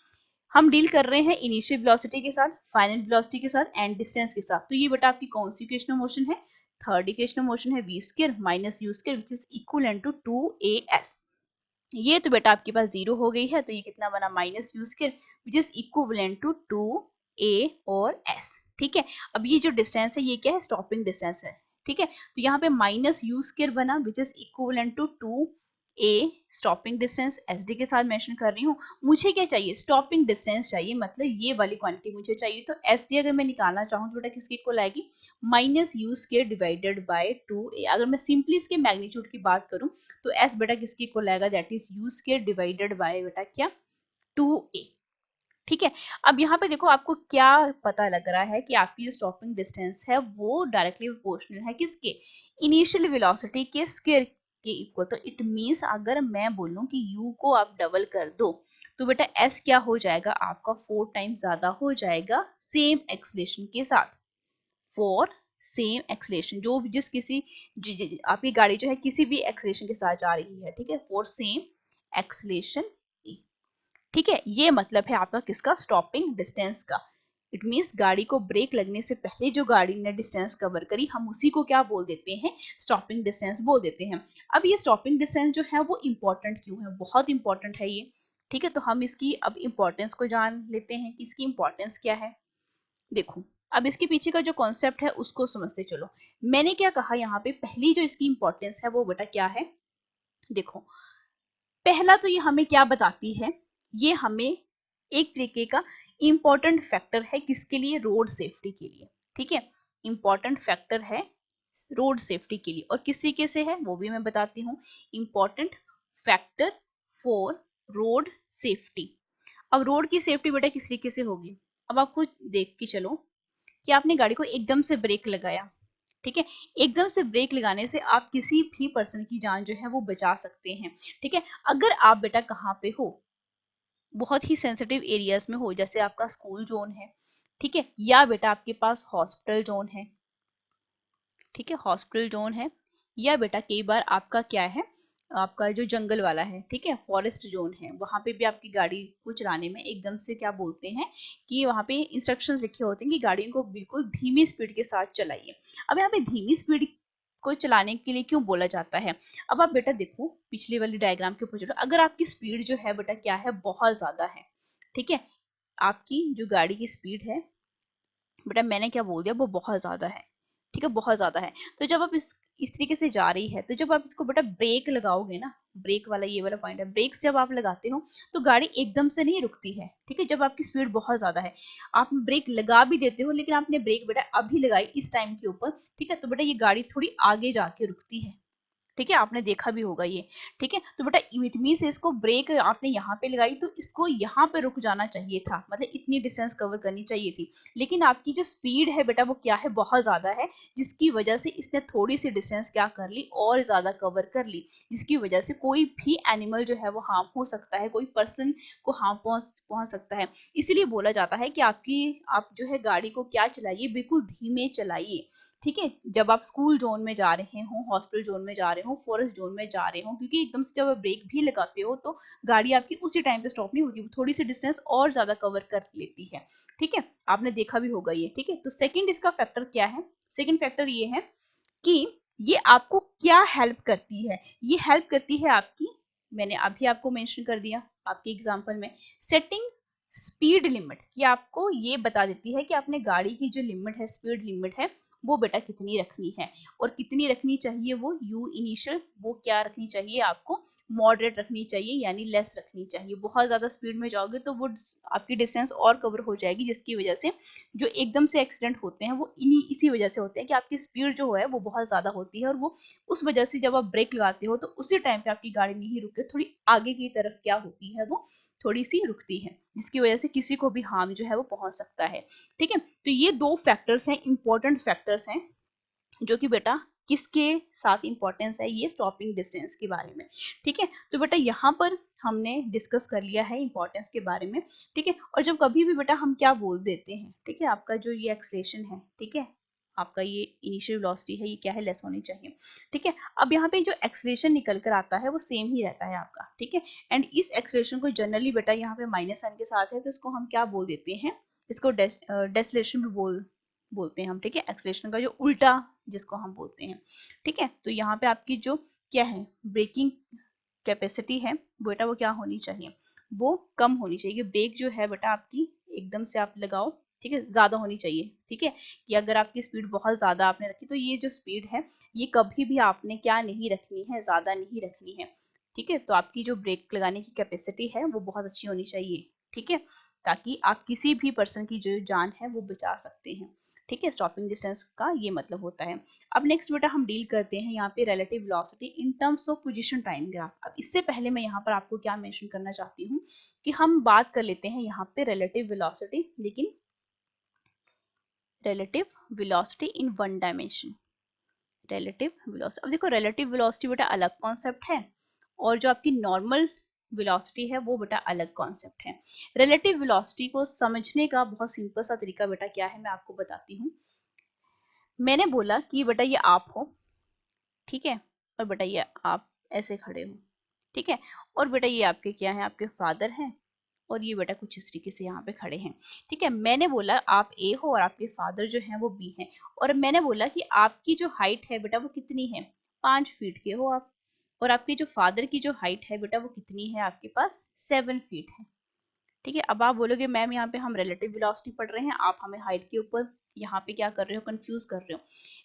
हम डील कर रहे हैं इनिशियल वेलोसिटी के साथ, फाइनल वेलोसिटी के साथ एंड डिस्टेंस के साथ, तो ये बेटा आपकी कौन सी इक्वेशन ऑफ मोशन है, थर्ड इक्वेशन ऑफ मोशन है, v square minus u square which is equal to 2as। ये तो बेटा आपके पास 0 हो गई है, तो ये कितना बना, minus u square which is equivalent to 2a और s। ठीक है, अब ये जो डिस्टेंस है ये क्या है, स्टॉपिंग डिस्टेंस है। ठीक है, तो यहाँ पे माइनस यू स्क्वायर बना which is equivalent to 2a stopping distance, s d के साथ मेंशन कर रही हूँ। मुझे क्या चाहिए, स्टॉपिंग डिस्टेंस चाहिए, मतलब ये वाली क्वांटिटी मुझे चाहिए। तो एस डी अगर मैं निकालना चाहूँ तो बेटा किसके इक्वल आएगी, minus u square divided by 2a। अगर मैं सिंपली इसके मैग्नीट्यूड की बात करूँ तो s बेटा किसकी इक्वल आएगा, that is u square divided by बेटा क्या, 2a। ठीक है, अब यहाँ पे देखो आपको क्या पता लग रहा है कि आपकी जो स्टॉपिंग डिस्टेंस है वो डायरेक्टली प्रोपोर्शनल है किसके, इनिशियल वेलोसिटी के स्क्वायर के इक्वल। तो इट मींस अगर मैं बोलूं कि u को आप डबल कर दो तो बेटा s क्या हो जाएगा, आपका 4 टाइम्स ज्यादा हो जाएगा सेम एक्सीलरेशन के साथ, फॉर सेम एक्सीलरेशन, जो जिस किसी आपकी गाड़ी जो है किसी भी एक्सीलरेशन के साथ जा रही है, ठीक है, फॉर सेम एक्सीलरेशन। ठीक है, ये मतलब है आपका किसका, स्टॉपिंग डिस्टेंस का। इट मींस गाड़ी को ब्रेक लगने से पहले जो गाड़ी ने डिस्टेंस कवर करी, हम उसी को क्या बोल देते हैं, स्टॉपिंग डिस्टेंस बोल देते हैं। अब ये स्टॉपिंग डिस्टेंस जो है वो इंपॉर्टेंट क्यों है, बहुत इंपॉर्टेंट है ये। ठीक है, तो हम इसकी अब इंपॉर्टेंस को जान लेते हैं कि इसकी इंपॉर्टेंस क्या है। देखो, अब इसके पीछे का जो कॉन्सेप्ट है उसको समझते चलो। मैंने क्या कहा, यहाँ पे पहली जो इसकी इंपॉर्टेंस है वो बेटा क्या है, देखो, पहला तो ये हमें क्या बताती है, ये हमें एक तरीके का इंपॉर्टेंट फैक्टर है किसके लिए, रोड सेफ्टी के लिए। ठीक है, इंपॉर्टेंट फैक्टर है रोड सेफ्टी के लिए, और किस तरीके से है वो भी मैं बताती हूँ। Important factor for road safety. अब रोड की सेफ्टी बेटा किस तरीके से होगी, अब आप खुद देख के चलो कि आपने गाड़ी को एकदम से ब्रेक लगाया, ठीक है, एकदम से ब्रेक लगाने से आप किसी भी पर्सन की जान जो है वो बचा सकते हैं। ठीक है, अगर आप बेटा कहाँ पे हो, बहुत ही सेंसिटिव एरियाज में हो, जैसे आपका स्कूल जोन है, ठीक है, या बेटा आपके पास हॉस्पिटल जोन है, ठीक है, हॉस्पिटल जोन है, या बेटा कई बार आपका क्या है, आपका जो जंगल वाला है, ठीक है, फॉरेस्ट जोन है, वहां पे भी आपकी गाड़ी को चलाने में एकदम से क्या बोलते हैं कि वहां पे इंस्ट्रक्शंस लिखे होते हैं कि गाड़ियों को बिल्कुल धीमी स्पीड के साथ चलाइए। अब यहाँ पे धीमी स्पीड को चलाने के लिए क्यों बोला जाता है, अब आप बेटा देखो पिछली वाली डायग्राम के ऊपर चलो, अगर आपकी स्पीड जो है बेटा क्या है, बहुत ज्यादा है, ठीक है, आपकी जो गाड़ी की स्पीड है बेटा मैंने क्या बोल दिया, वो बहुत ज्यादा है, ठीक है, बहुत ज्यादा है। तो जब आप इस तरीके से जा रही है, तो जब आप इसको बेटा ब्रेक लगाओगे ना, ब्रेक वाला ये वाला पॉइंट है, ब्रेक जब आप लगाते हो तो गाड़ी एकदम से नहीं रुकती है, ठीक है, जब आपकी स्पीड बहुत ज्यादा है। आप ब्रेक लगा भी देते हो, लेकिन आपने ब्रेक बेटा अभी लगाई इस टाइम के ऊपर, ठीक है, तो बेटा ये गाड़ी थोड़ी आगे जाके रुकती है, ठीक है, आपने देखा भी होगा ये, ठीक है। तो बेटा इट मींस इसको ब्रेक आपने यहाँ पे लगाई तो इसको यहाँ पे रुक जाना चाहिए था, मतलब इतनी डिस्टेंस कवर करनी चाहिए थी, लेकिन आपकी जो स्पीड है बेटा वो क्या है, बहुत ज्यादा है, जिसकी वजह से इसने थोड़ी सी डिस्टेंस क्या कर ली, और ज्यादा कवर कर ली, जिसकी वजह से कोई भी एनिमल जो है वो हार्म हो सकता है, कोई पर्सन को हार्म पहुंच सकता है। इसीलिए बोला जाता है कि आप जो है गाड़ी को क्या चलाइए, बिल्कुल धीमे चलाइए, ठीक है, जब आप स्कूल जोन में जा रहे हो, हॉस्पिटल जोन में जा रहे हो, फॉरेस्ट जोन में जा रहे हो, क्योंकि एकदम से जब आप ब्रेक भी लगाते हो तो गाड़ी आपकी उसी टाइम पे स्टॉप नहीं होती, थोड़ी सी डिस्टेंस और ज्यादा कवर कर लेती है, ठीक है, आपने देखा भी होगा ये, ठीक है। तो सेकंड इसका फैक्टर क्या है, सेकंड फैक्टर ये है कि ये आपको क्या हेल्प करती है, ये हेल्प करती है आपकी, मैंने अभी आपको मेंशन कर दिया आपके एग्जांपल में, सेटिंग स्पीड लिमिट, कि आपको ये बता देती है कि आपने गाड़ी की जो लिमिट है, स्पीड लिमिट है, वो बेटा कितनी रखनी है, और कितनी रखनी चाहिए, वो यू इनिशियल, वो क्या रखनी चाहिए आपको, मॉडरेट रखनी चाहिए, यानी लेस रखनी चाहिए। बहुत ज्यादा स्पीड में जाओगे तो वो आपकी डिस्टेंस और कवर हो जाएगी, जिसकी वजह से जो एकदम से एक्सीडेंट होते हैं वो इसी वजह से होते हैं कि आपकी स्पीड जो है वो बहुत ज्यादा होती है, और वो उस वजह से जब आप ब्रेक लगाते हो तो उसी टाइम पे आपकी गाड़ी नहीं रुके, थोड़ी आगे की तरफ क्या होती है, वो थोड़ी सी रुकती है, जिसकी वजह से किसी को भी हार्म जो है वो पहुंच सकता है, ठीक है। तो ये दो फैक्टर्स हैं, इंपॉर्टेंट फैक्टर्स हैं, जो कि बेटा किसके साथ इंपॉर्टेंस है, ये स्टॉपिंग डिस्टेंस के बारे में, ठीक है। तो बेटा यहाँ पर हमने डिस्कस कर लिया है इंपॉर्टेंस के बारे में, ठीक है। और जब कभी भी बेटा हम क्या बोल देते हैं, ठीक है, आपका जो ये एक्सलेशन है, ठीक है, आपका ये इनिशियल वेलोसिटी है, ये क्या है, लेस होनी चाहिए, ठीक है। अब यहाँ पे जो एक्सलेशन निकल कर आता है वो सेम ही रहता है आपका, ठीक है। एंड इस एक्सलेशन को जनरली बेटा यहाँ पे माइनस साइन के साथ है, तो इसको हम क्या बोल देते हैं, इसको डेसिलेशन भी बोलते हैं हम, ठीक है, एक्सलेशन का जो उल्टा जिसको हम बोलते हैं, ठीक है। तो यहाँ पे आपकी जो क्या है, ब्रेकिंग कैपेसिटी है बेटा वो क्या होनी चाहिए, वो कम होनी चाहिए, ब्रेक जो है बेटा आपकी एकदम से आप लगाओ, ठीक है, ज्यादा होनी चाहिए, ठीक है, कि अगर आपकी स्पीड बहुत ज्यादा आपने रखी तो ये जो स्पीड है ये कभी भी आपने क्या नहीं रखनी है, ज्यादा नहीं रखनी है, ठीक है। तो आपकी जो ब्रेक लगाने की कैपेसिटी है वो बहुत अच्छी होनी चाहिए, ठीक है, ताकि आप किसी भी पर्सन की जो जान है वो बचा सकते हैं, ठीक है। स्टॉपिंग डिस्टेंस का ये मतलब होता है। अब नेक्स्ट बेटा हम डील करते हैं यहाँ पे relative velocity in terms of position time graph. अब इससे पहले मैं यहाँ पर आपको क्या मेंशन करना चाहती हूँ कि हम बात कर लेते हैं यहाँ पे रिलेटिव वेलोसिटी, लेकिन relative velocity in one dimension, relative velocity. अब देखो रिलेटिव वेलोसिटी बेटा अलग कॉन्सेप्ट है, और जो आपकी नॉर्मल वेलोसिटी है वो बेटा अलग कॉन्सेप्ट है। रिलेटिव वेलोसिटी को समझने का बहुत सिंपल सा तरीका बेटा क्या है, मैं आपको बताती हूँ। मैंने बोला कि बेटा ये आप हो, ठीक है, और बेटा ये आप ऐसे खड़े हो, ठीक है, और बेटा ये आपके क्या है, आपके फादर हैं, और ये बेटा कुछ इस तरीके से यहाँ पे खड़े हैं, ठीक है। मैंने बोला आप ए हो और आपके फादर जो हैं वो बी हैं, और मैंने बोला कि आपकी जो हाइट है बेटा वो कितनी है, 5 फीट के हो आप, और आपके जो फादर की जो हाइट है बेटा वो कितनी है, आपके पास 7 फीट है, ठीक है। अब आप बोलोगे मैम यहाँ पे हम रिलेटिव वेलोसिटी पढ़ रहे हैं, आप हमें हाइट के ऊपर यहाँ पे क्या कर रहे हो, कंफ्यूज कर रहे हो।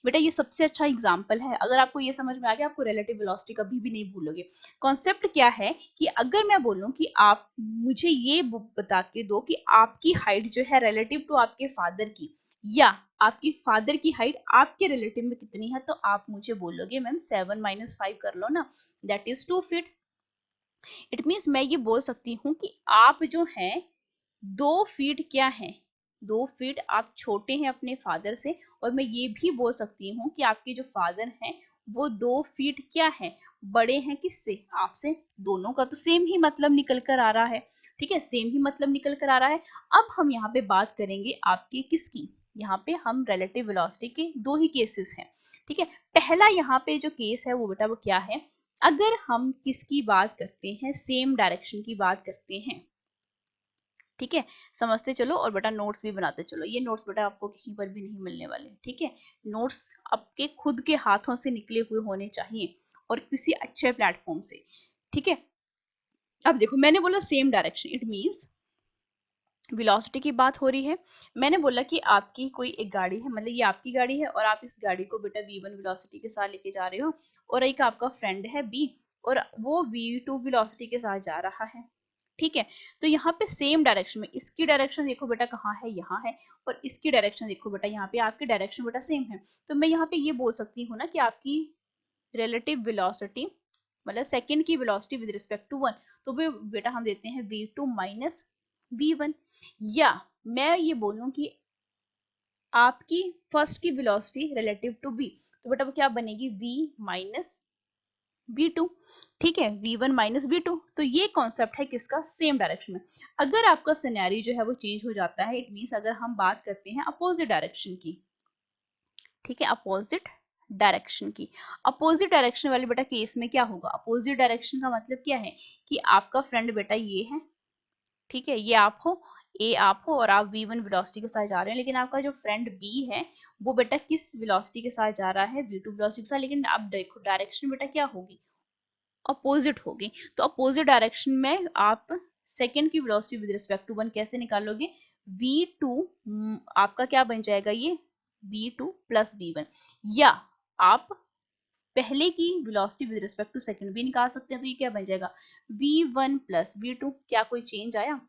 बेटा ये सबसे अच्छा एग्जाम्पल है, अगर आपको ये समझ में आ गया आपको रिलेटिव वेलोसिटी कभी भी नहीं भूलोगे। कॉन्सेप्ट क्या है कि अगर मैं बोलूं कि आप मुझे ये बता के दो कि आपकी हाइट जो है रिलेटिव टू आपके फादर की, या आपके फादर की हाइट आपके रिलेटिव में कितनी है, तो आप मुझे बोलोगे मैम 7 - 5 कर लो ना, that is 2 feet. It means मैं ये बोल सकती हूँ कि आप जो हैं 2 फीट क्या है, 2 फीट आप छोटे हैं अपने फादर से, और मैं ये भी बोल सकती हूँ कि आपके जो फादर हैं वो 2 फीट क्या है, बड़े हैं किससे, आपसे। दोनों का तो सेम ही मतलब निकल कर आ रहा है, ठीक है, सेम ही मतलब निकल कर आ रहा है। अब हम यहाँ पे बात करेंगे आपके किसकी, यहाँ पे हम रिलेटिव वेलोसिटी के दो ही केसेस हैं, ठीक है। पहला यहाँ पे जो केस है वो बेटा वो क्या है, अगर हम किसकी बात करते हैं, सेम डायरेक्शन की बात करते हैं, ठीक है, समझते चलो और बेटा नोट्स भी बनाते चलो। ये नोट्स बेटा आपको कहीं पर भी नहीं मिलने वाले, ठीक है, नोट्स आपके खुद के हाथों से निकले हुए होने चाहिए और किसी अच्छे प्लेटफॉर्म से, ठीक है। अब देखो मैंने बोला same direction, it means velocity की बात हो रही है। मैंने बोला कि आपकी कोई एक गाड़ी है, मतलब ये आपकी गाड़ी है और आप इस गाड़ी को बेटा v1 वेलोसिटी के साथ लेके जा रहे हो, और एक आपका फ्रेंड है b और वो v2 वेलोसिटी के साथ जा रहा है। ठीक है, तो यहाँ पे सेम डायरेक्शन में, इसकी डायरेक्शन देखो बेटा कहाँ है, यहाँ है, और इसकी डायरेक्शन देखो बेटा यहाँ पे, आपकी डायरेक्शन बेटा सेम है। तो मैं यहाँ पे ये बोल सकती हूँ ना कि आपकी रिलेटिव वेलोसिटी, मतलब सेकंड की velocity with respect to one, तो भी बेटा हम देते हैं v2 माइनस v1। या मैं ये बोलूं कि आपकी फर्स्ट की वेलोसिटी रिलेटिव टू v, तो बेटा वो क्या बनेगी, v माइनस v2। ठीक है, v1 माइनस v2। तो ये कॉन्सेप्ट है किसका, सेम डायरेक्शन में। अगर आपका सिनेरियो जो है वो चेंज हो जाता है, इट मींस अगर हम बात करते हैं अपोजिट डायरेक्शन की, ठीक है, अपोजिट डायरेक्शन की, अपोजिट डायरेक्शन वाले बेटा केस में क्या होगा, अपोजिट डायरेक्शन का मतलब क्या है कि आपका फ्रेंड बेटा ये है, ठीक है, ये आप हो, ए आप हो और आप v1 वेलोसिटी के साथ जा रहे हैं, लेकिन आपका जो फ्रेंड b है वो बेटा किस वेलोसिटी के साथ जा रहा है, v2 वेलोसिटी के साथ, लेकिन आप देखो डायरेक्शन बेटा क्या होगी, अपोजिट होगी। तो अपोजिट डायरेक्शन में आप सेकंड की velocity with respect to one कैसे निकालोगे, v2 आपका क्या बन जाएगा, ये v2 प्लस v1, या आप पहले की velocity with respect to second भी निकाल सकते हैं। तो ये क्या बन जाएगा, v1 प्लस v2। क्या कोई चेंज आया,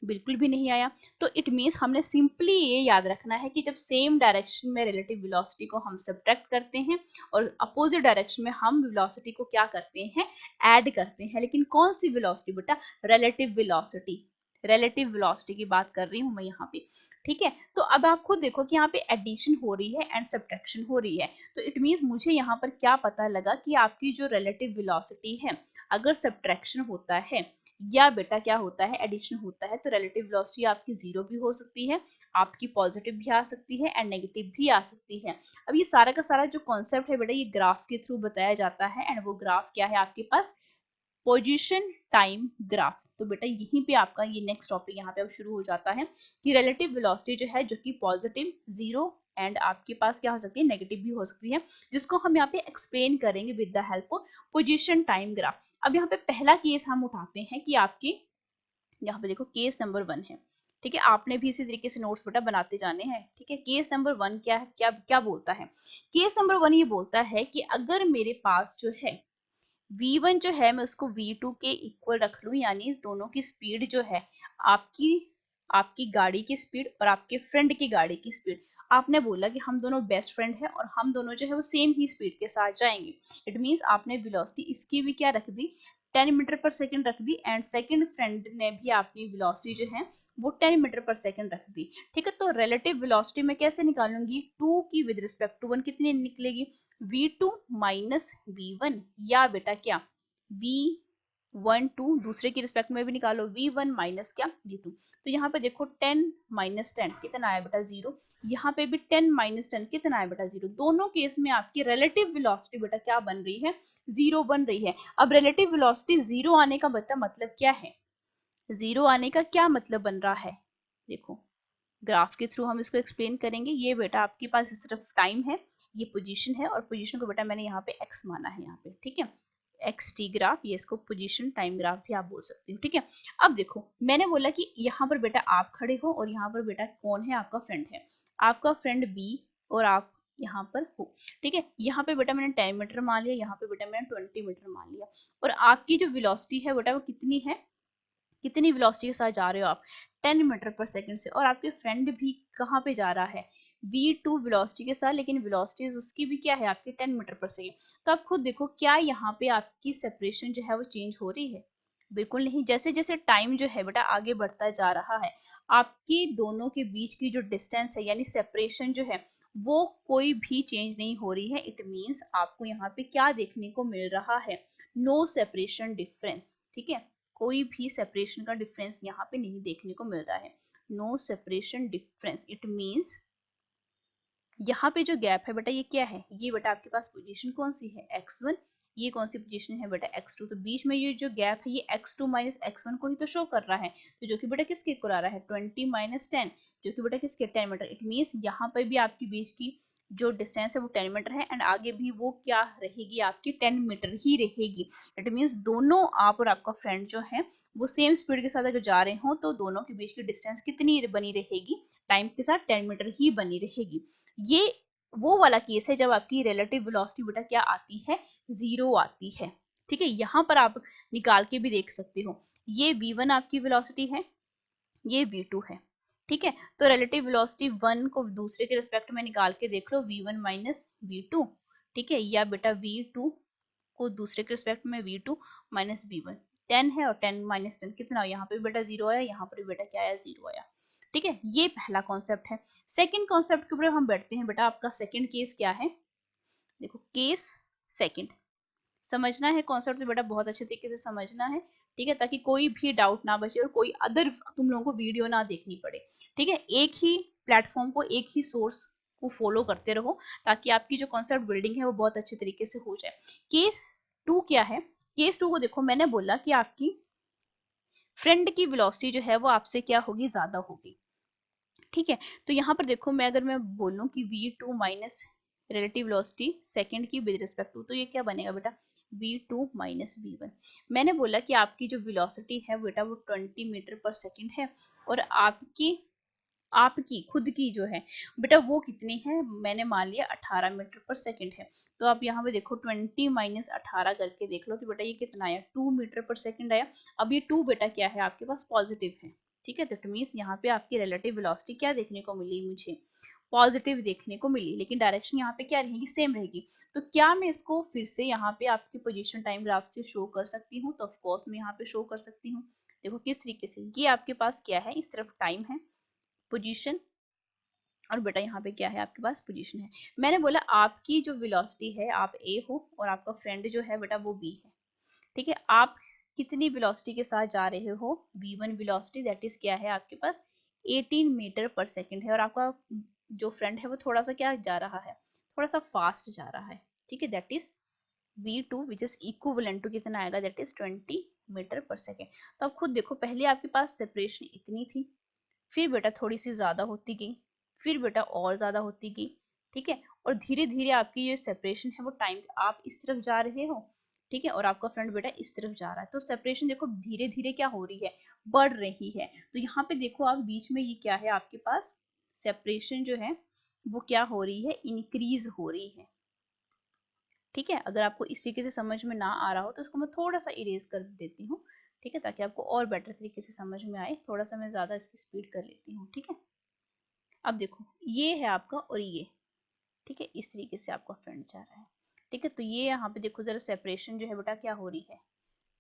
बिल्कुल भी नहीं आया। तो इट मीन्स हमने सिंपली ये याद रखना है कि जब सेम डायरेक्शन में रिलेटिव वेलोसिटी को हम सब्ट्रैक्ट करते हैं और अपोजिट डायरेक्शन में हम वेलोसिटी को क्या करते हैं, ऐड करते हैं। लेकिन कौन सी वेलोसिटी बेटा, रिलेटिव वेलोसिटी, रिलेटिव वेलोसिटी की बात कर रही हूं मैं यहाँ पे। ठीक है, तो अब आप खुद देखो कि यहाँ पे एडिशन हो रही है एंड सब्ट्रैक्शन हो रही है। तो इट मीन्स मुझे यहाँ पर क्या पता लगा कि आपकी जो रिलेटिव वेलोसिटी है, अगर सब्ट्रैक्शन होता है या बेटा क्या होता है, एडिशन होता है, तो रिलेटिव वेलोसिटी आपकी जीरो भी हो सकती है, आपकी पॉजिटिव भी आ सकती है एंड नेगेटिव भी आ सकती है। अब ये सारा का सारा जो कॉन्सेप्ट है बेटा, ये ग्राफ के थ्रू बताया जाता है एंड वो ग्राफ क्या है आपके पास, पोजीशन टाइम ग्राफ। तो बेटा यहीं पे आपका ये नेक्स्ट टॉपिक यहाँ पे अब शुरू हो जाता है कि रिलेटिव वेलोसिटी जो है, जो कि पॉजिटिव, जीरो एंड आपके पास क्या हो सकती है, नेगेटिव भी हो सकती है, जिसको हम यहाँ पे एक्सप्लेन करेंगे with the help of position time graph. अब यहाँ पे पहला केस हम उठाते हैं कि आपके यहाँ पे देखो केस नंबर 1 है। ठीक है, आपने भी इसी तरीके से नोट्स बेटा बनाते जाने हैं। ठीक है, केस नंबर 1 क्या है, क्या क्या बोलता है, केस नंबर 1 ये बोलता है कि अगर मेरे पास जो है v1 जो है मैं उसको v2 के इक्वल रख लूं, यानी दोनों की स्पीड जो है, आपकी आपकी गाड़ी की स्पीड और आपके फ्रेंड की गाड़ी की स्पीड, आपने बोला कि हम दोनों बेस्ट फ्रेंड है और हम दोनों जो है वो सेम ही स्पीड के साथ जाएंगे। इट मींस आपने वेलोसिटी इसकी भी क्या रख दी, 10 मीटर पर सेकंड रख दी एंड सेकंड फ्रेंड ने भी अपनी वेलोसिटी जो है वो 10 मीटर पर सेकंड रख दी। ठीक है, तो रिलेटिव वेलोसिटी मैं कैसे निकालूंगी, 2 की विद रिस्पेक्ट टू 1 कितनी निकलेगी, v2 माइनस v1, या बेटा क्या v1 2 दूसरे की रिस्पेक्ट में भी निकालो, v1 माइनस क्या v2। तो यहाँ पे देखो 10 माइनस 10 कितना आया बेटा 0, यहाँ पे भी 10 माइनस 10 कितना आया बेटा 0। दोनों केस में आपकी रिलेटिव वेलोसिटी बेटा क्या बन रही है, 0 बन रही है। अब रिलेटिव वेलोसिटी 0 आने का बेटा मतलब क्या है, 0 आने का क्या मतलब बन रहा है, देखो ग्राफ के थ्रू हम इसको एक्सप्लेन करेंगे। ये बेटा आपके पास इस तरफ टाइम है, ये पोजीशन है, और पोजीशन को बेटा मैंने यहाँ पे x माना है यहाँ पे। ठीक है, एक्स टी ग्राफ, ये इसको पोजीशन टाइम ग्राफ भी आप बोल सकते हो। ठीक है, अब देखो मैंने बोला कि यहाँ पर बेटा आप खड़े हो और यहाँ पर बेटा कौन है, आपका फ्रेंड है, आपका फ्रेंड b और आप यहाँ पर हो। ठीक है, यहाँ पे बेटा मैंने 10 मीटर मान लिया, यहाँ पे बेटा मैंने 20 मीटर मान लिया, और आपकी जो वेलोसिटी है बेटा वो कितनी है, कितनी वेलोसिटी के साथ जा रहे हो आप, 10 मीटर पर सेकंड से, और आपके फ्रेंड भी कहाँ पे जा रहा है, v2 वेलोसिटी के साथ, लेकिन वेलोसिटी उसकी भी क्या है आपकी 10 मीटर पर सेकंड। तो आप खुद देखो क्या यहाँ पे आपकी सेपरेशन जो है वो चेंज हो रही है, बिल्कुल नहीं। जैसे जैसे टाइम जो है बेटा आगे बढ़ता जा रहा है, आपकी दोनों के बीच की जो डिस्टेंस है यानी सेपरेशन जो है वो कोई भी चेंज नहीं हो रही है। इट मींस आपको यहाँ पे क्या देखने को मिल रहा है, नो सेपरेशन डिफरेंस। ठीक है, कोई भी सेपरेशन का डिफरेंस यहाँ पे नहीं देखने को मिल रहा है, no separation difference. It means यहाँ पे जो गैप है बेटा ये क्या है, ये बेटा आपके पास पोजीशन कौन सी है x1, ये कौन सी पोजीशन है बेटा x2। तो बीच में ये जो गैप है ये x2 माइनस x1 को ही तो शो कर रहा है, तो जो कि बेटा किसके इक्वल आ रहा है 20 माइनस 10, जो कि बेटा किसके 10 मीटर। इट मींस यहाँ पर भी आपकी बीच की जो डिस्टेंस है वो 10 मीटर है एंड आगे भी वो क्या रहेगी आपकी 10 मीटर ही रहेगी। इट मीन्स दोनों आप और आपका फ्रेंड जो है वो सेम स्पीड के साथ अगर जा रहे हो तो दोनों के बीच की डिस्टेंस कितनी बनी रहेगी, टाइम के साथ 10 मीटर ही बनी रहेगी। ये वो वाला केस है जब आपकी रिलेटिव वेलोसिटी बेटा क्या आती है, 0 आती है। ठीक है, यहाँ पर आप निकाल के भी देख सकते हो, ये v1 आपकी वेलोसिटी है, ये v2 है। ठीक है, तो रिलेटिव वेलोसिटी 1 को दूसरे के रिस्पेक्ट में निकाल के देख लो, v1 माइनस v2। ठीक है, या बेटा v2 को दूसरे के रिस्पेक्ट में v2 माइनस v1, 10 है और 10 माइनस 10 कितना, यहाँ पे भी बेटा 0 आया, यहाँ पर भी बेटा क्या आया, 0 आया। ठीक है, ये पहला कॉन्सेप्ट है। सेकंड कॉन्सेप्ट के ऊपर हम बैठते हैं बेटा, आपका सेकंड केस क्या है, देखो केस सेकंड समझना है कॉन्सेप्ट तो बेटा बहुत अच्छे तरीके से समझना है। ठीक है, ताकि कोई भी डाउट ना बचे और कोई अदर तुम लोगों को वीडियो ना देखनी पड़े। ठीक है, एक ही प्लेटफॉर्म को, एक ही सोर्स को फॉलो करते रहो ताकि आपकी जो कॉन्सेप्ट बिल्डिंग है वो बहुत अच्छे तरीके से हो जाए। केस 2 क्या है, केस 2 को देखो, मैंने बोला कि आपकी फ्रेंड की वेलोसिटी जो है वो आपसे क्या होगी, ज्यादा होगी। ठीक है, तो यहाँ पर देखो, अगर मैं बोलूं कि v2 minus relative velocity second की विद रिस्पेक्ट टू, तो ये क्या बनेगा बेटा, v2 माइनस v1। मैंने बोला कि आपकी जो वेलोसिटी है बेटा वो 20 मीटर पर सेकंड है और आपकी खुद की जो है बेटा वो कितनी है, मैंने मान लिया 18 मीटर पर सेकंड है। तो आप यहाँ पे देखो 20 माइनस 18 करके देख लो, तो बेटा ये कितना आया, 2 मीटर पर सेकंड आया। अब ये 2 बेटा क्या है आपके पास, पॉजिटिव है। ठीक है, तो इट मींस यहाँ पे आपकी रिलेटिव वेलोसिटी क्या देखने को मिली, मुझे पॉजिटिव देखने को मिली, लेकिन डायरेक्शन यहाँ पे क्या रहेगी, सेम रहेगी। तो क्या मैं इसको फिर से यहाँ पे आपकी पोजीशन टाइम ग्राफ से शो कर सकती हूँ, तो ऑफकोर्स मैं यहाँ पे शो कर सकती हूँ। देखो किस तरीके से, ये आपके पास क्या है, इस तरफ टाइम है, पोजीशन, और बेटा यहाँ पे क्या है आपके पास, पोजीशन है। मैंने बोला आपकी जो वेलोसिटी है, आप ए हो और आपका फ्रेंड जो है बेटा वो बी है। ठीक है, आप कितनी वेलोसिटी के साथ जा रहे हो, v1 वेलोसिटी, दैट इज क्या है आपके पास 18 मीटर पर सेकंड है, और आपका जो फ्रेंड है वो थोड़ा सा क्या जा रहा है, थोड़ा सा फास्ट जा रहा है। ठीक है, that is v2 which is equivalent to कितना आएगा, that is 20 metre per second. तो आप खुद देखो, पहले आपके पास सेपरेशन इतनी थी, फिर बेटा थोड़ी सी ज्यादा होती गई, फिर बेटा और ज्यादा होती गई। ठीक है, और धीरे धीरे आपकी ये सेपरेशन है वो टाइम, आप इस तरफ जा रहे हो, ठीक है, और आपका फ्रेंड बेटा इस तरफ जा रहा है, तो सेपरेशन देखो धीरे धीरे क्या हो रही है, बढ़ रही है। तो यहाँ पे देखो आप बीच में ये क्या है आपके पास, सेपरेशन जो है वो क्या हो रही है, इंक्रीज हो रही है। ठीक है, अगर आपको इस तरीके से समझ में ना आ रहा हो तो इसको मैं थोड़ा सा इरेज कर देती हूँ। ठीक है, ताकि आपको और बेटर तरीके से समझ में आए, थोड़ा सा मैं ज्यादा इसकी स्पीड कर लेती हूँ। ठीक है, अब देखो ये है आपका और ये, ठीक है, इस तरीके से आपका फ्रेंड जा रहा है। ठीक है, तो ये यहाँ पे देखो जरा सेपरेशन जो है बेटा क्या हो रही है,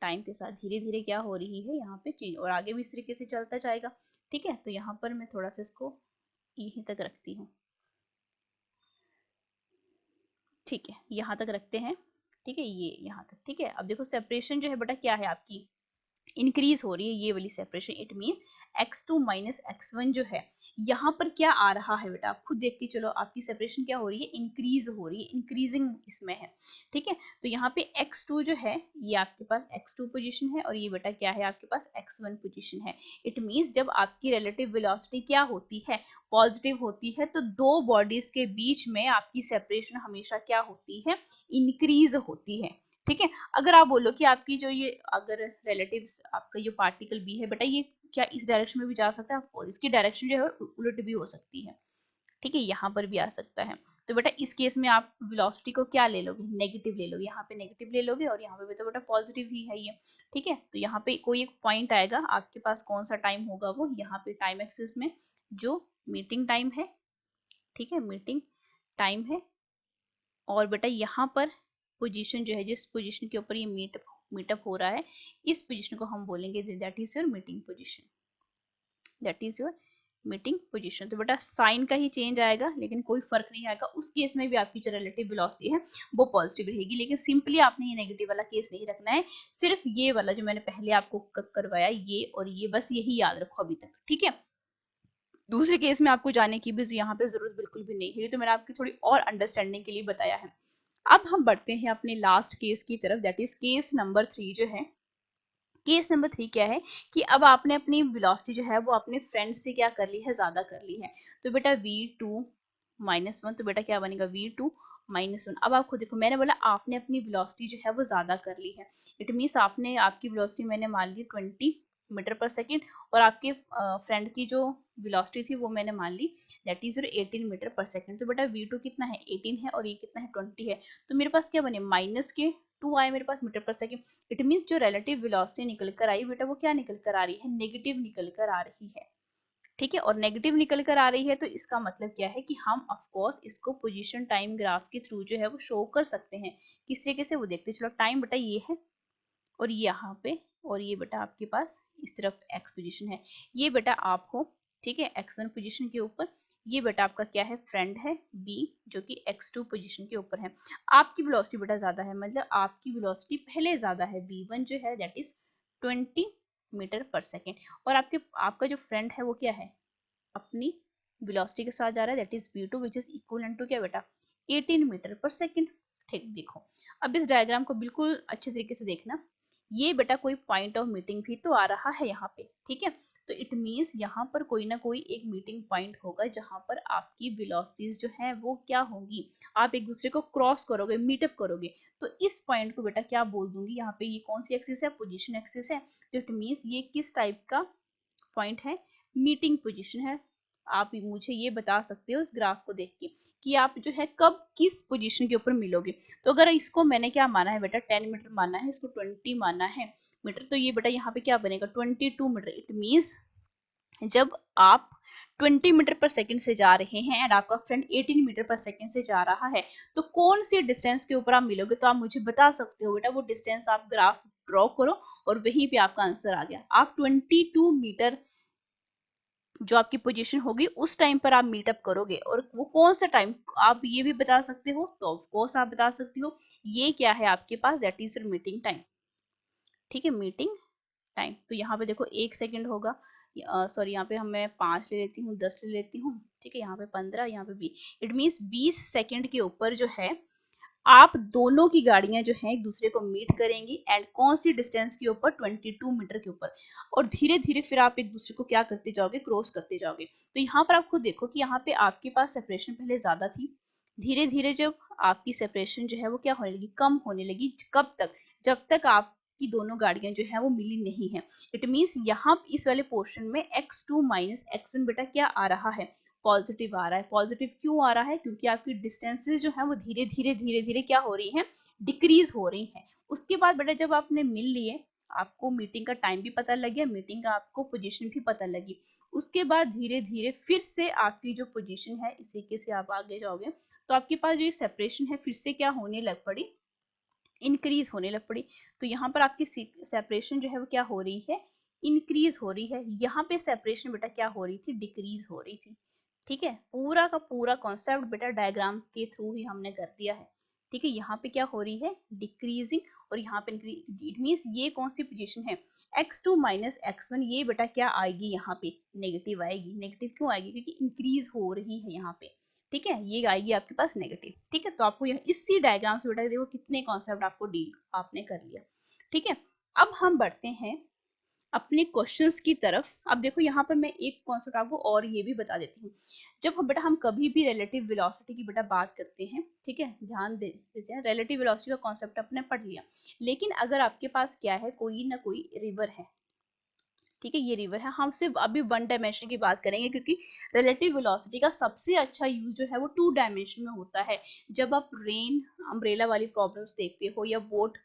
टाइम के साथ धीरे धीरे क्या हो रही है यहाँ पे चेंज, और आगे भी इस तरीके से चलता जाएगा। ठीक है, तो यहाँ पर मैं थोड़ा सा इसको यहीं तक रखती हूँ। ठीक है, यहाँ तक रखते हैं। ठीक है, ये यहाँ तक। ठीक है, अब देखो सेपरेशन जो है बेटा क्या है आपकी, इंक्रीज हो रही है, ये वाली separation. It means x2 minus x1 जो है यहाँ पर क्या आ रहा है बेटा, आप खुद देख के चलो, आपकी सेपरेशन क्या हो रही है, इंक्रीज हो रही है, इंक्रीजिंग इसमें है। ठीक है, तो यहाँ पे x2 जो है ये आपके पास x2 पोजीशन है और ये बेटा क्या है आपके पास x1 पोजीशन है। इट मींस जब आपकी रिलेटिव वेलोसिटी क्या होती है, पॉजिटिव होती है, तो दो बॉडीज के बीच में आपकी सेपरेशन हमेशा क्या होती है, इंक्रीज होती है। ठीक है, अगर आप बोलो कि आपकी जो ये अगर रिलेटिव्स आपका जो पार्टिकल बी है बेटा, ये क्या इस डायरेक्शन में भी जा सकता है, इसकी डायरेक्शन जो है उलट भी हो सकती है। ठीक है, यहाँ पर भी आ सकता है। तो बेटा इस केस में आप वेलोसिटी को क्या ले लोगे, नेगेटिव ले लोगे, यहाँ पे नेगेटिव ले लोगे और यहाँ पे भी तो बेटा पॉजिटिव ही है ये। ठीक है, तो यहाँ पे कोई एक पॉइंट आएगा आपके पास, कौन सा टाइम होगा वो, यहाँ पे टाइम एक्सिस में जो मीटिंग टाइम है। ठीक है, मीटिंग टाइम है, और बेटा यहाँ पर पोजीशन जो है, जिस पोजीशन के ऊपर ये मीटअप हो रहा है, इस पोजीशन को हम बोलेंगे that is your meeting position, that is your meeting position. तो बेटा साइन का ही चेंज आएगा, लेकिन कोई फर्क नहीं आएगा, उस केस में भी आपकी जो रिलेटिव वेलोसिटी है वो पॉजिटिव रहेगी। लेकिन सिंपली आपने ये नेगेटिव वाला केस नहीं रखना है, सिर्फ ये वाला जो मैंने पहले आपको करवाया, ये और ये, बस यही याद रखो अभी तक। ठीक है, दूसरे केस में आपको जाने की भी यहाँ पे जरूरत बिल्कुल भी नहीं है, तो मैंने आपकी थोड़ी और अंडरस्टैंडिंग के लिए बताया है। अब हम बढ़ते हैं अपने लास्ट केस की तरफ, दैट इज केस नंबर 3 जो है। केस नंबर 3 क्या है कि अब आपने अपनी वेलोसिटी जो है वो अपने फ्रेंड से क्या कर ली है, ज्यादा कर ली है। तो बेटा v2 -1, तो बेटा क्या बनेगा v2 -1। अब आपको देखो, मैंने बोला आपने अपनी वेलोसिटी जो है वो ज्यादा कर ली है। इट मीन्स आपने आपकी वेलोसिटी मैंने मान ली 20 मीटर पर सेकेंड, और आपके फ्रेंड की जो वेलोसिटी थी वो मैंने मान ली that is 18 metre per second. तो बेटा v2 कितना है 18 है और ये कितना है 20 है। तो मेरे पास क्या बने -2 आए मेरे पास metre per second. It means जो रिलेटिव वेलोसिटी निकल कर आई बेटा वो क्या निकल कर आ रही है, नेगेटिव निकल कर आ रही है। ठीक है, और नेगेटिव निकल कर आ रही है तो इसका मतलब क्या है कि हम ऑफ कोर्स इसको पोजीशन टाइम ग्राफ के थ्रू जो है वो शो कर सकते हैं। किस तरीके से वो देखते हैं, चलो टाइम बेटा ये है और ये यहाँ पे, और ये बेटा आपके पास इस तरफ एक्स पोजीशन है, ये बेटा आप हो, ठीक है, x1 पोजीशन के ऊपर, ये बेटा आपका क्या है फ्रेंड है b जो कि x2 पोजीशन के ऊपर है। आपकी वेलोसिटी बेटा ज्यादा है, मतलब आपकी वेलोसिटी पहले ज्यादा है, v1 जो है that is 20 metre per second, और आपका जो फ्रेंड है वो क्या है अपनी वेलोसिटी के साथ जा रहा है that is v2 which is equal to क्या बेटा 18 मीटर पर सेकेंड। ठीक, देखो अब इस डायग्राम को बिल्कुल अच्छे तरीके से देखना, ये बेटा कोई पॉइंट ऑफ मीटिंग भी तो आ रहा है यहाँ पे, ठीक है, तो इट मींस यहाँ पर कोई ना कोई एक मीटिंग पॉइंट होगा जहां पर आपकी वेलोसिटीज जो है वो क्या होंगी, आप एक दूसरे को क्रॉस करोगे, मीटअप करोगे। तो इस पॉइंट को बेटा क्या बोल दूंगी, यहाँ पे ये कौन सी एक्सिस है, पोजिशन एक्सिस है, तो इट मींस ये किस टाइप का पॉइंट है, मीटिंग पोजीशन है। आप मुझे ये बता सकते हो इस ग्राफ को देख के कि आप जो है कब किस पोजीशन के ऊपर मिलोगे। तो अगर इसको मैंने क्या माना है बेटा 10 मीटर माना है, इसको 20 माना है मीटर, तो ये बेटा यहाँ पे क्या बनेगा 22 मीटर। इट मींस जब आप 20 मीटर पर सेकंड से जा रहे हैं एंड आपका फ्रेंड 18 मीटर पर सेकंड से जा रहा है, तो कौन सी डिस्टेंस के ऊपर आप मिलोगे, तो आप मुझे बता सकते हो बेटा, वो डिस्टेंस आप ग्राफ ड्रॉ करो और वहीं पे आपका आंसर आ गया। आप 22 मीटर जो आपकी पोजीशन होगी उस टाइम पर आप मीटअप करोगे, और वो कौन सा टाइम आप ये भी बता सकते हो, तो ऑफ कोर्स आप बता सकते हो ये क्या है आपके पास that is your meeting time. ठीक है, मीटिंग टाइम, तो यहाँ पे देखो 1 सेकंड होगा, सॉरी यहाँ पे मैं 5 ले लेती हूँ, 10 ले लेती हूँ, ठीक है, यहाँ पे 15, यहाँ पे 20, इट मीन्स 20 सेकंड के ऊपर जो है आप दोनों की गाड़ियां जो हैं एक दूसरे को मीट करेंगी एंड कौन सी डिस्टेंस के ऊपर 22 मीटर के ऊपर, और धीरे धीरे फिर आप एक दूसरे को क्या करते जाओगे, क्रॉस करते जाओगे। तो यहाँ पर आप खुद देखो कि यहाँ पे आपके पास सेपरेशन पहले ज्यादा थी, धीरे धीरे जब आपकी सेपरेशन जो है वो क्या होने लगी, कम होने लगी। कब तक, जब तक आपकी दोनों गाड़ियां जो है वो मिली नहीं है। इट मीन्स यहाँ इस वाले पोर्शन में x2 माइनस x1 बेटा क्या आ रहा है, पॉजिटिव आ रहा है। पॉजिटिव क्यों आ रहा है, क्योंकि आपकी डिस्टेंसेस जो है वो धीरे धीरे क्या हो रही है, डिक्रीज हो रही है। उसके बाद बेटा जब आपने मिल लिए, आपको मीटिंग का टाइम भी पता लग गया, मीटिंग का आपको पोजीशन भी पता लगी, उसके बाद धीरे धीरे फिर से आपकी जो पोजीशन है इसी के से आप आगे जाओगे, तो आपके पास जो ये सेपरेशन है फिर से क्या होने लग पड़ी, इंक्रीज होने लग पड़ी। तो यहाँ पर आपकी सेपरेशन जो है वो क्या हो रही है, इंक्रीज हो रही है। यहाँ पे सेपरेशन बेटा क्या हो रही थी, डिक्रीज हो रही थी। ठीक है, पूरा का पूरा कॉन्सेप्ट बेटा डायग्राम के थ्रू ही हमने कर दिया है। ठीक है, यहाँ पे क्या हो रही है, डिक्रीजिंग, और यहाँ पे इट मीन्स ये कौन सी पोजीशन है, x2 माइनस x1, ये बेटा क्या आएगी, यहाँ पे नेगेटिव आएगी। नेगेटिव क्यों आएगी, क्योंकि इंक्रीज हो रही है यहाँ पे। ठीक है, ये आएगी आपके पास नेगेटिव। ठीक है, तो आपको यह इसी डायग्राम से बेटा देखो कितने कॉन्सेप्ट आपको डील आपने कर लिया। ठीक है, अब हम बढ़ते हैं अपने क्वेश्चंस की तरफ। अब देखो यहाँ पर मैं एक कॉन्सेप्ट आपको और ये भी बता देती हूँ, जब हम कभी भी रिलेटिव वेलोसिटी की बेटा बात करते हैं, ठीक है, ध्यान देते हैं, रिलेटिव वेलोसिटी का कॉन्सेप्ट आपने पढ़ लिया, लेकिन अगर आपके पास क्या है, कोई ना कोई रिवर है, ठीक है, ये रिवर है, हम सिर्फ अभी 1 डायमेंशन की बात करेंगे, क्योंकि रिलेटिव वेलोसिटी का सबसे अच्छा यूज जो है वो 2 डायमेंशन में होता है। जब आप रेन अम्ब्रेला वाली प्रॉब्लम्स देखते हो या बोट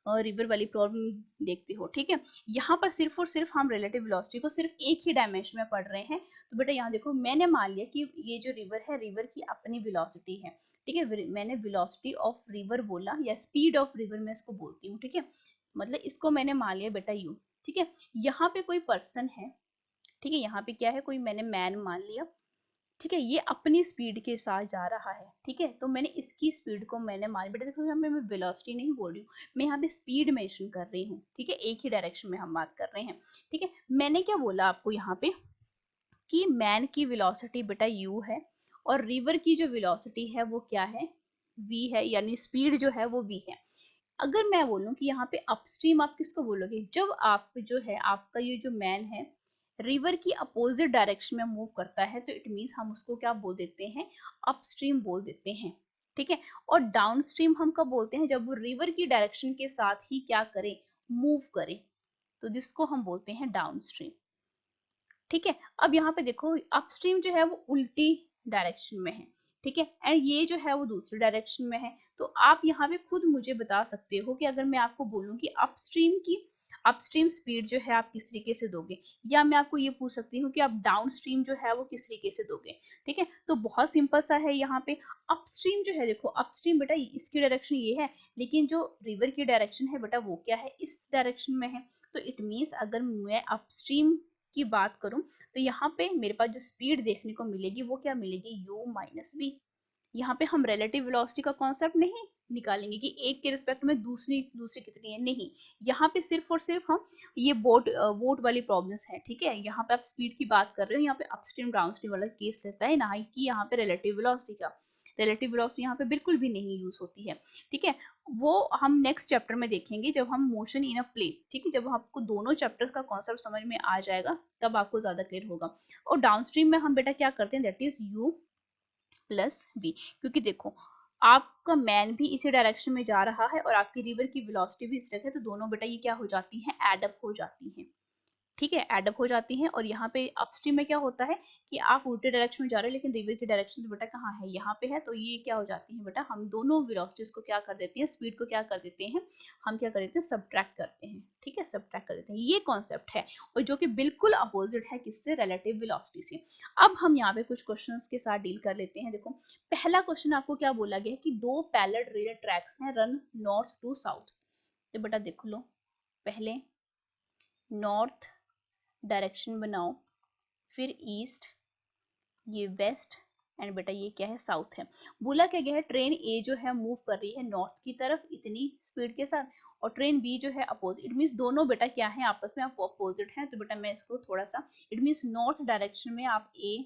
रिवर वाली प्रॉब्लम देखते हो, ठीक है, यहाँ पर सिर्फ और सिर्फ हम रिलेटिव वेलोसिटी को सिर्फ एक ही डायमेंशन में पढ़ रहे हैं। तो बेटा यहाँ देखो, मैंने मान लिया कि ये जो रिवर है, रिवर की अपनी वेलोसिटी है, ठीक है, मैंने वेलोसिटी ऑफ रिवर बोला या स्पीड ऑफ रिवर मैं इसको बोलती हूँ, ठीक है, मतलब इसको मैंने मान लिया बेटा यू। ठीक है, यहाँ पे कोई पर्सन है, ठीक है, यहाँ पे क्या है, कोई मैंने मैन मान लिया, ठीक है, ये अपनी स्पीड के साथ जा रहा है, ठीक है, तो मैंने इसकी स्पीड को मैंने मान, बेटा देखो यहाँ पे मैं वेलोसिटी नहीं बोल रही हूँ, मैं यहाँ पे स्पीड मेंशन कर रही हूँ, ठीक है, एक ही डायरेक्शन में हम बात कर रहे हैं। ठीक है, मैंने क्या बोला आपको यहाँ पे कि मैन की वेलोसिटी बेटा u है, और रिवर की जो वेलोसिटी है वो क्या है, v है, यानी स्पीड जो है वो v है। अगर मैं बोलूं कि यहाँ पे अपस्ट्रीम आप किसको बोलोगे, जब आप जो है आपका ये जो मैन है, रिवर की अपोजिट डायरेक्शन में मूव करता है तो इट मीन्स हम उसको क्या बोल देते हैं, अपस्ट्रीम बोल देते हैं, ठीक है। और डाउनस्ट्रीम हम कब बोलते हैं, जब वो रिवर की डायरेक्शन के साथ ही क्या करे, मूव करे, तो जिसको हम बोलते हैं डाउनस्ट्रीम, ठीक है। अब यहाँ पे देखो अपस्ट्रीम जो है वो उल्टी डायरेक्शन में है, ठीक है, एंड ये जो है वो दूसरी डायरेक्शन में है। तो आप यहाँ पे खुद मुझे बता सकते हो कि अगर मैं आपको बोलूँ कि अपस्ट्रीम स्पीड जो है आप किस तरीके से दोगे, या मैं आपको ये पूछ सकती हूँ कि आप डाउनस्ट्रीम जो है वो किस तरीके से दोगे, ठीक है। तो बहुत सिंपल सा है यहाँ पे। अपस्ट्रीम जो है, देखो अपस्ट्रीम बेटा इसकी डायरेक्शन ये है, लेकिन जो रिवर की डायरेक्शन है बेटा वो क्या है, इस डायरेक्शन में है। तो इट मीन्स अगर मैं अपस्ट्रीम की बात करूं तो यहाँ पे मेरे पास जो स्पीड देखने को मिलेगी वो क्या मिलेगी, u माइनस बी। यहाँ पे हम रिलेटिव वेलोसिटी का कॉन्सेप्ट नहीं निकालेंगे कि एक के रिस्पेक्ट में दूसरी दूसरी कितनी है, नहीं। यहाँ पे सिर्फ और सिर्फ हम ये वोट वाली प्रॉब्लम्स है, ठीक है। यहाँ पे आप स्पीड की बात कर रहे हो, यहाँ पे अपस्ट्रीम डाउनस्ट्रीम वाला केस रहता है, ना कि यहाँ पे रिलेटिव वेलोसिटी का। रिलेटिव वेलोसिटी यहाँ पे बिल्कुल भी नहीं यूज होती है, ठीक है। वो हम नेक्स्ट चैप्टर में देखेंगे जब हम मोशन इन अ प्लेन, ठीक है, जब आपको दोनों चैप्टर्स का कॉन्सेप्ट समझ में आ जाएगा तब आपको ज्यादा क्लियर होगा। और डाउनस्ट्रीम में हम बेटा क्या करते हैं, that is u plus b, क्योंकि देखो आपका मैन भी इसी डायरेक्शन में जा रहा है और आपकी रिवर की वेलोसिटी भी इस तरह है, तो दोनों बेटा ये क्या हो जाती हैं, एडअप हो जाती हैं, ठीक है, एडअप हो जाती हैं। और यहाँ पे अपस्ट्रीम में क्या होता है कि आप उल्टे डायरेक्शन में जा रहे हो लेकिन रिवर की डायरेक्शन तो बेटा कहाँ है, यहाँ पे है, तो ये क्या हो जाती है बेटा, हम दोनों वेलोसिटीज को क्या कर देते हैं, स्पीड को क्या कर देते हैं, हम क्या कर देते हैं, सब्ट्रैक्ट करते हैं, ठीक है, सब्ट्रैक्ट कर देते हैं। ये कॉन्सेप्ट है, और जो कि बिल्कुल अपोजिट है किससे, रिलेटिव वेलोसिटी से। अब हम यहाँ पे कुछ क्वेश्चंस के साथ डील कर लेते हैं। देखो पहला क्वेश्चन आपको क्या बोला गया है कि दो पैरेलल रेल ट्रैक्स हैं रन नॉर्थ टू साउथ। तो बेटा देख लो, पहले नॉर्थ डायरेक्शन बनाओ, फिर ईस्ट, ये वेस्ट, एंड बेटा ये क्या है, साउथ है। बोला क्या गया है, ट्रेन ए जो है मूव कर रही है नॉर्थ की तरफ इतनी स्पीड के साथ, और ट्रेन बी जो है अपोजिट। इट मीन्स दोनों बेटा क्या है, आपस में आप अपोजिट हैं। तो बेटा मैं इसको थोड़ा सा, इट मीन्स नॉर्थ डायरेक्शन में आप ए,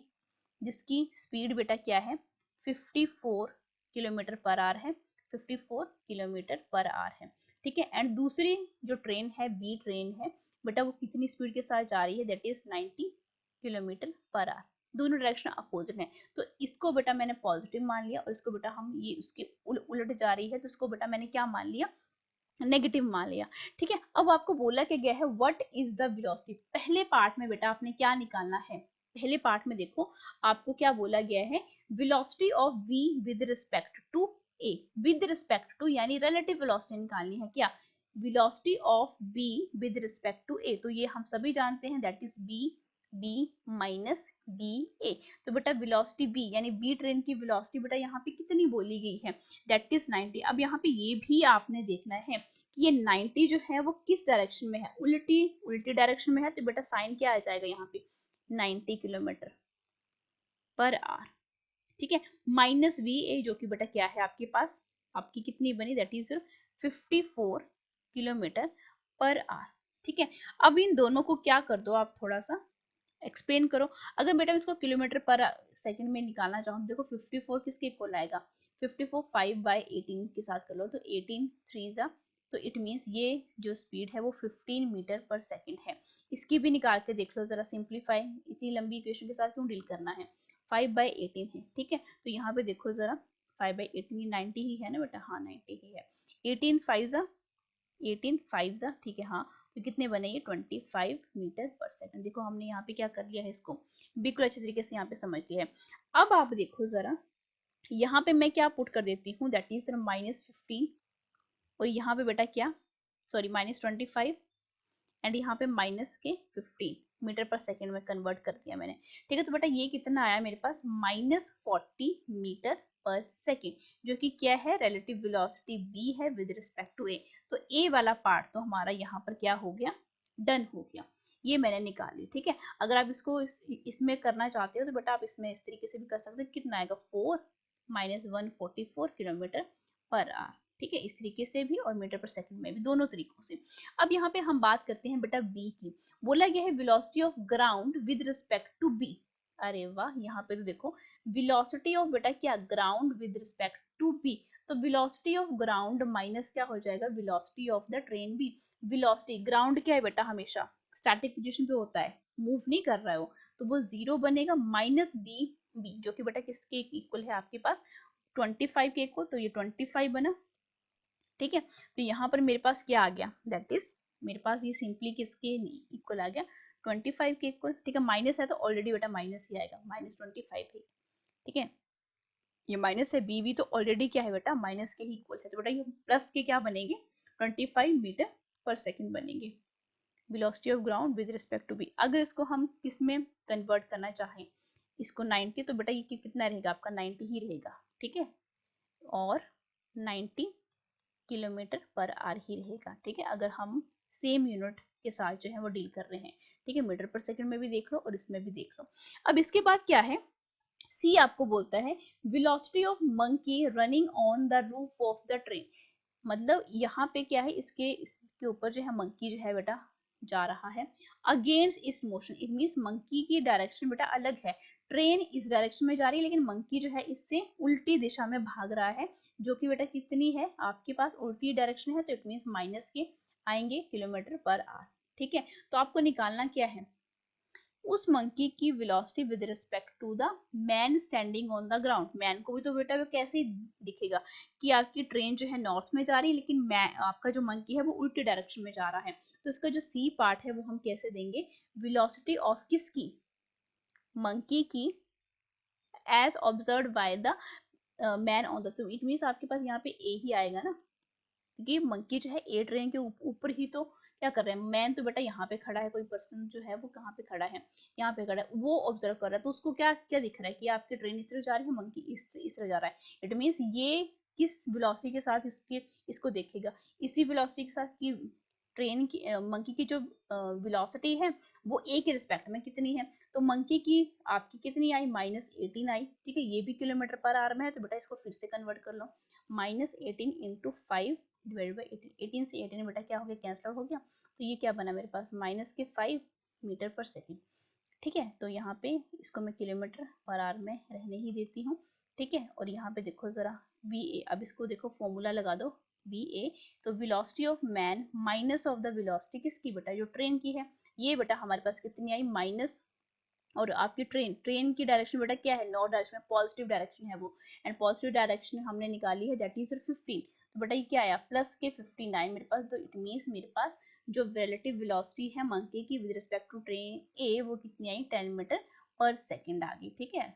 जिसकी स्पीड बेटा क्या है, 54 किलोमीटर पर आवर है, 54 किलोमीटर पर आवर है, ठीक है। एंड दूसरी जो ट्रेन है, बी ट्रेन है बेटा, वो कितनी स्पीड के साथ जा रही है, that is 90 kilometre per our. दोनों डायरेक्शन अपोजिट है, तो इसको बेटा मैंने पॉजिटिव मान लिया, और इसको बेटा हम ये उसके उलट जा रही है तो इसको बेटा मैंने क्या मान लिया, नेगेटिव मान लिया, ठीक है। अब आपको बोला क्या गया है, व्हाट इज द वेलोसिटी। पहले पार्ट में बेटा आपने क्या निकालना है, पहले पार्ट में देखो आपको क्या बोला गया है, velocity of v with respect to a, with respect to यानी रिलेटिव वेलोसिटी निकालनी है, क्या, velocity of b with respect to a। तो ये हम सभी जानते हैं, that is b minus B A. तो बेटा वेलोसिटी b यानी b ट्रेन की वेलोसिटी बेटा यहाँ पे कितनी बोली गई है, दैट इज 90। अब यहाँ पे ये भी आपने देखना है कि ये 90 जो है वो किस डायरेक्शन में है, उल्टी डायरेक्शन में है, तो बेटा साइन क्या आ जाएगा यहाँ पे, 90 किलोमीटर पर आवर, ठीक है, माइनस वी ए जो कि बेटा क्या है आपके पास, आपकी कितनी बनी, that is 54 kilometre per our, ठीक है। अब इन दोनों को क्या कर दो आप, थोड़ा सा एक्सप्लेन करो। अगर बेटा मैं इसको किलोमीटर पर सेकंड में निकालना चाहूँ, देखो 54 किसके इक्वल आएगा, 54 5/18 के साथ कर लो, तो 18 3 जा, तो इट मीन्स ये जो स्पीड है वो 15 मीटर पर सेकंड है। इसकी भी निकाल के देख लो जरा, सिंप्लीफाई, इतनी लंबी इक्वेशन के साथ क्यों डील करना है, 5/18 है, ठीक है। तो यहाँ पे देखो जरा 5/18 90 ही है ना बेटा, हाँ 90 ही है, 18 5 जा, 18 5 जा, ठीक है, हाँ। तो कितने बने ये, 25 मीटर पर सेकंड। देखो हमने यहाँ पे क्या कर लिया है, इसको बिल्कुल अच्छे तरीके से यहाँ पे समझ लिया है। अब आप देखो जरा, यहाँ पे मैं क्या पुट कर देती हूँ, दैट इज -15, और यहाँ पे बेटा क्या, सॉरी -25, एंड यहाँ पे माइनस के 15 मीटर पर सेकंड में कन्वर्ट कर दिया मैंने, ठीक है। तो बेटा ये कितना आया मेरे पास, -40 मीटर पर सेकंड, जो कि क्या है, रिलेटिव वेलोसिटी b है विद रिस्पेक्ट टू a। तो a वाला पार्ट तो हमारा यहाँ पर क्या हो गया, डन हो गया, ये मैंने निकाली, ठीक है। अगर आप इसको इसमें करना चाहते हो तो बेटा आप इसमें इस तरीके से भी कर सकते हो, कितना आएगा, 4 -144 किलोमीटर पर आवर, ठीक है, इस तरीके से भी और मीटर पर सेकंड में भी, दोनों तरीकों से। अब यहाँ पे हम बात करते हैं बेटा b की। बोला गया है velocity of ground with respect to b। अरे वाह, यहाँ पे तो देखो वेलोसिटी ऑफ बेटा क्या, ground with respect to b, तो वेलोसिटी ऑफ ग्राउंड माइनस क्या हो जाएगा, velocity of the train b। Velocity ground क्या है बेटा, हमेशा स्टैटिक पोजीशन पे होता है, मूव नहीं कर रहा है वो, तो वो 0 बनेगा माइनस बी बी, जो कि बेटा किसके इक्वल है आपके पास 25 के इक्वल, तो ये 25 बना। ठीक है, तो यहाँ पर मेरे पास क्या आ गया, दैट इज मेरे पास ये सिंपली किसके इक्वल आ गया 25 के इक्वल। ठीक है, माइनस है तो ऑलरेडी बेटा माइनस ही आएगा, -25 है। ठीक है, ये माइनस है, बी भी तो ऑलरेडी क्या है बेटा माइनस के ही इक्वल है, तो बेटा ये प्लस के क्या बनेंगे 25 मीटर पर सेकेंड बनेंगे velocity of ground with respect to b. अगर इसको हम किस में कन्वर्ट करना चाहें, इसको 90, तो बेटा ये कितना रहेगा आपका 90 ही रहेगा। ठीक है, और 90 किलोमीटर पर आवर ही रहेगा। ठीक है, अगर हम सेम यूनिट के साथ जो है वो डील कर रहे हैं। ठीक है, मीटर पर सेकंड में भी देख लो और इसमें भी देख लो। अब इसके बाद क्या है, सी आपको बोलता है velocity of monkey running on the roof of the train. मतलब यहाँ पे क्या है, इसके ऊपर जो है मंकी जो है बेटा जा रहा है अगेंस्ट इस मोशन। इट मींस मंकी की डायरेक्शन बेटा अलग है, ट्रेन इस डायरेक्शन में जा रही है लेकिन मंकी जो है इससे उल्टी दिशा में भाग रहा है, जो कि बेटा कितनी है आपके पास उल्टी डायरेक्शन है, तो इट मींस माइनस के आएंगे किलोमीटर पर आवर। ठीक है, तो आपको निकालना क्या है, उस मंकी की velocity with respect to the man standing on the ground. Man को भी तो बेटा वो कैसे दिखेगा कि आपकी ट्रेन जो है नॉर्थ में जा रही है लेकिन आपका जो मंकी है वो उल्टी डायरेक्शन में जा रहा है, तो इसका जो सी पार्ट है वो हम कैसे देंगे, वेलोसिटी ऑफ किसकी, मंकी की as observe by the man on the, तो इट मींस आपके पास यहाँ पे ए ही आएगा ना, क्योंकि मंकी जो है ए ट्रेन के ऊपर ही तो क्या कर रहे हैं, मैन तो बेटा यहाँ पे खड़ा है, कोई पर्सन जो है वो कहाँ पे खड़ा है, यहाँ पे खड़ा है, वो ऑब्जर्व कर रहा है, तो उसको क्या क्या दिख रहा है कि आपकी ट्रेन इस तरह जा रही है, मंकी इस तरह जा रहा है। इट मीन्स ये किस वेलोसिटी के साथ इसको देखेगा, इसी वेलोसिटी के साथ कि ट्रेन की मंकी की जो वेलोसिटी है वो ए के रिस्पेक्ट में कितनी है, तो मंकी की आपकी कितनी आई -18 आई। ठीक है, ये भी किलोमीटर पर आवर में है, तो बेटा इसको फिर से कन्वर्ट कर लो, -18 इंटू 5 डिवाइडेड बाई 18, 18 से 18 बेटा क्या हो गया, कैंसिल हो गया, तो ये क्या बना मेरे पास -5 मीटर पर सेकेंड। ठीक है, तो यहाँ पे इसको मैं किलोमीटर पर आवर में रहने ही देती हूँ। ठीक है, और यहाँ पे देखो जरा VA, अब इसको देखो फॉर्मूला लगा दो VA, तो velocity of man minus of the velocity किसकी बेटा, जो ट्रेन की है, ये बेटा हमारे पास कितनी आई माइनस, और आपकी ट्रेन की डायरेक्शन बेटा क्या है, नॉर्थ डायरेक्शन में, पॉजिटिव डायरेक्शन है वो, एंड पॉजिटिव डायरेक्शन हमने निकाली है दैट इज 15, तो बेटा ये क्या आया प्लस के 15 आए मेरे पास, तो इट मींस मेरे पास जो रिलेटिव वेलोसिटी है मंकी की विद रिस्पेक्ट टू ट्रेन ए वो कितनी आई 10 मीटर पर सेकेंड आ गई। ठीक है,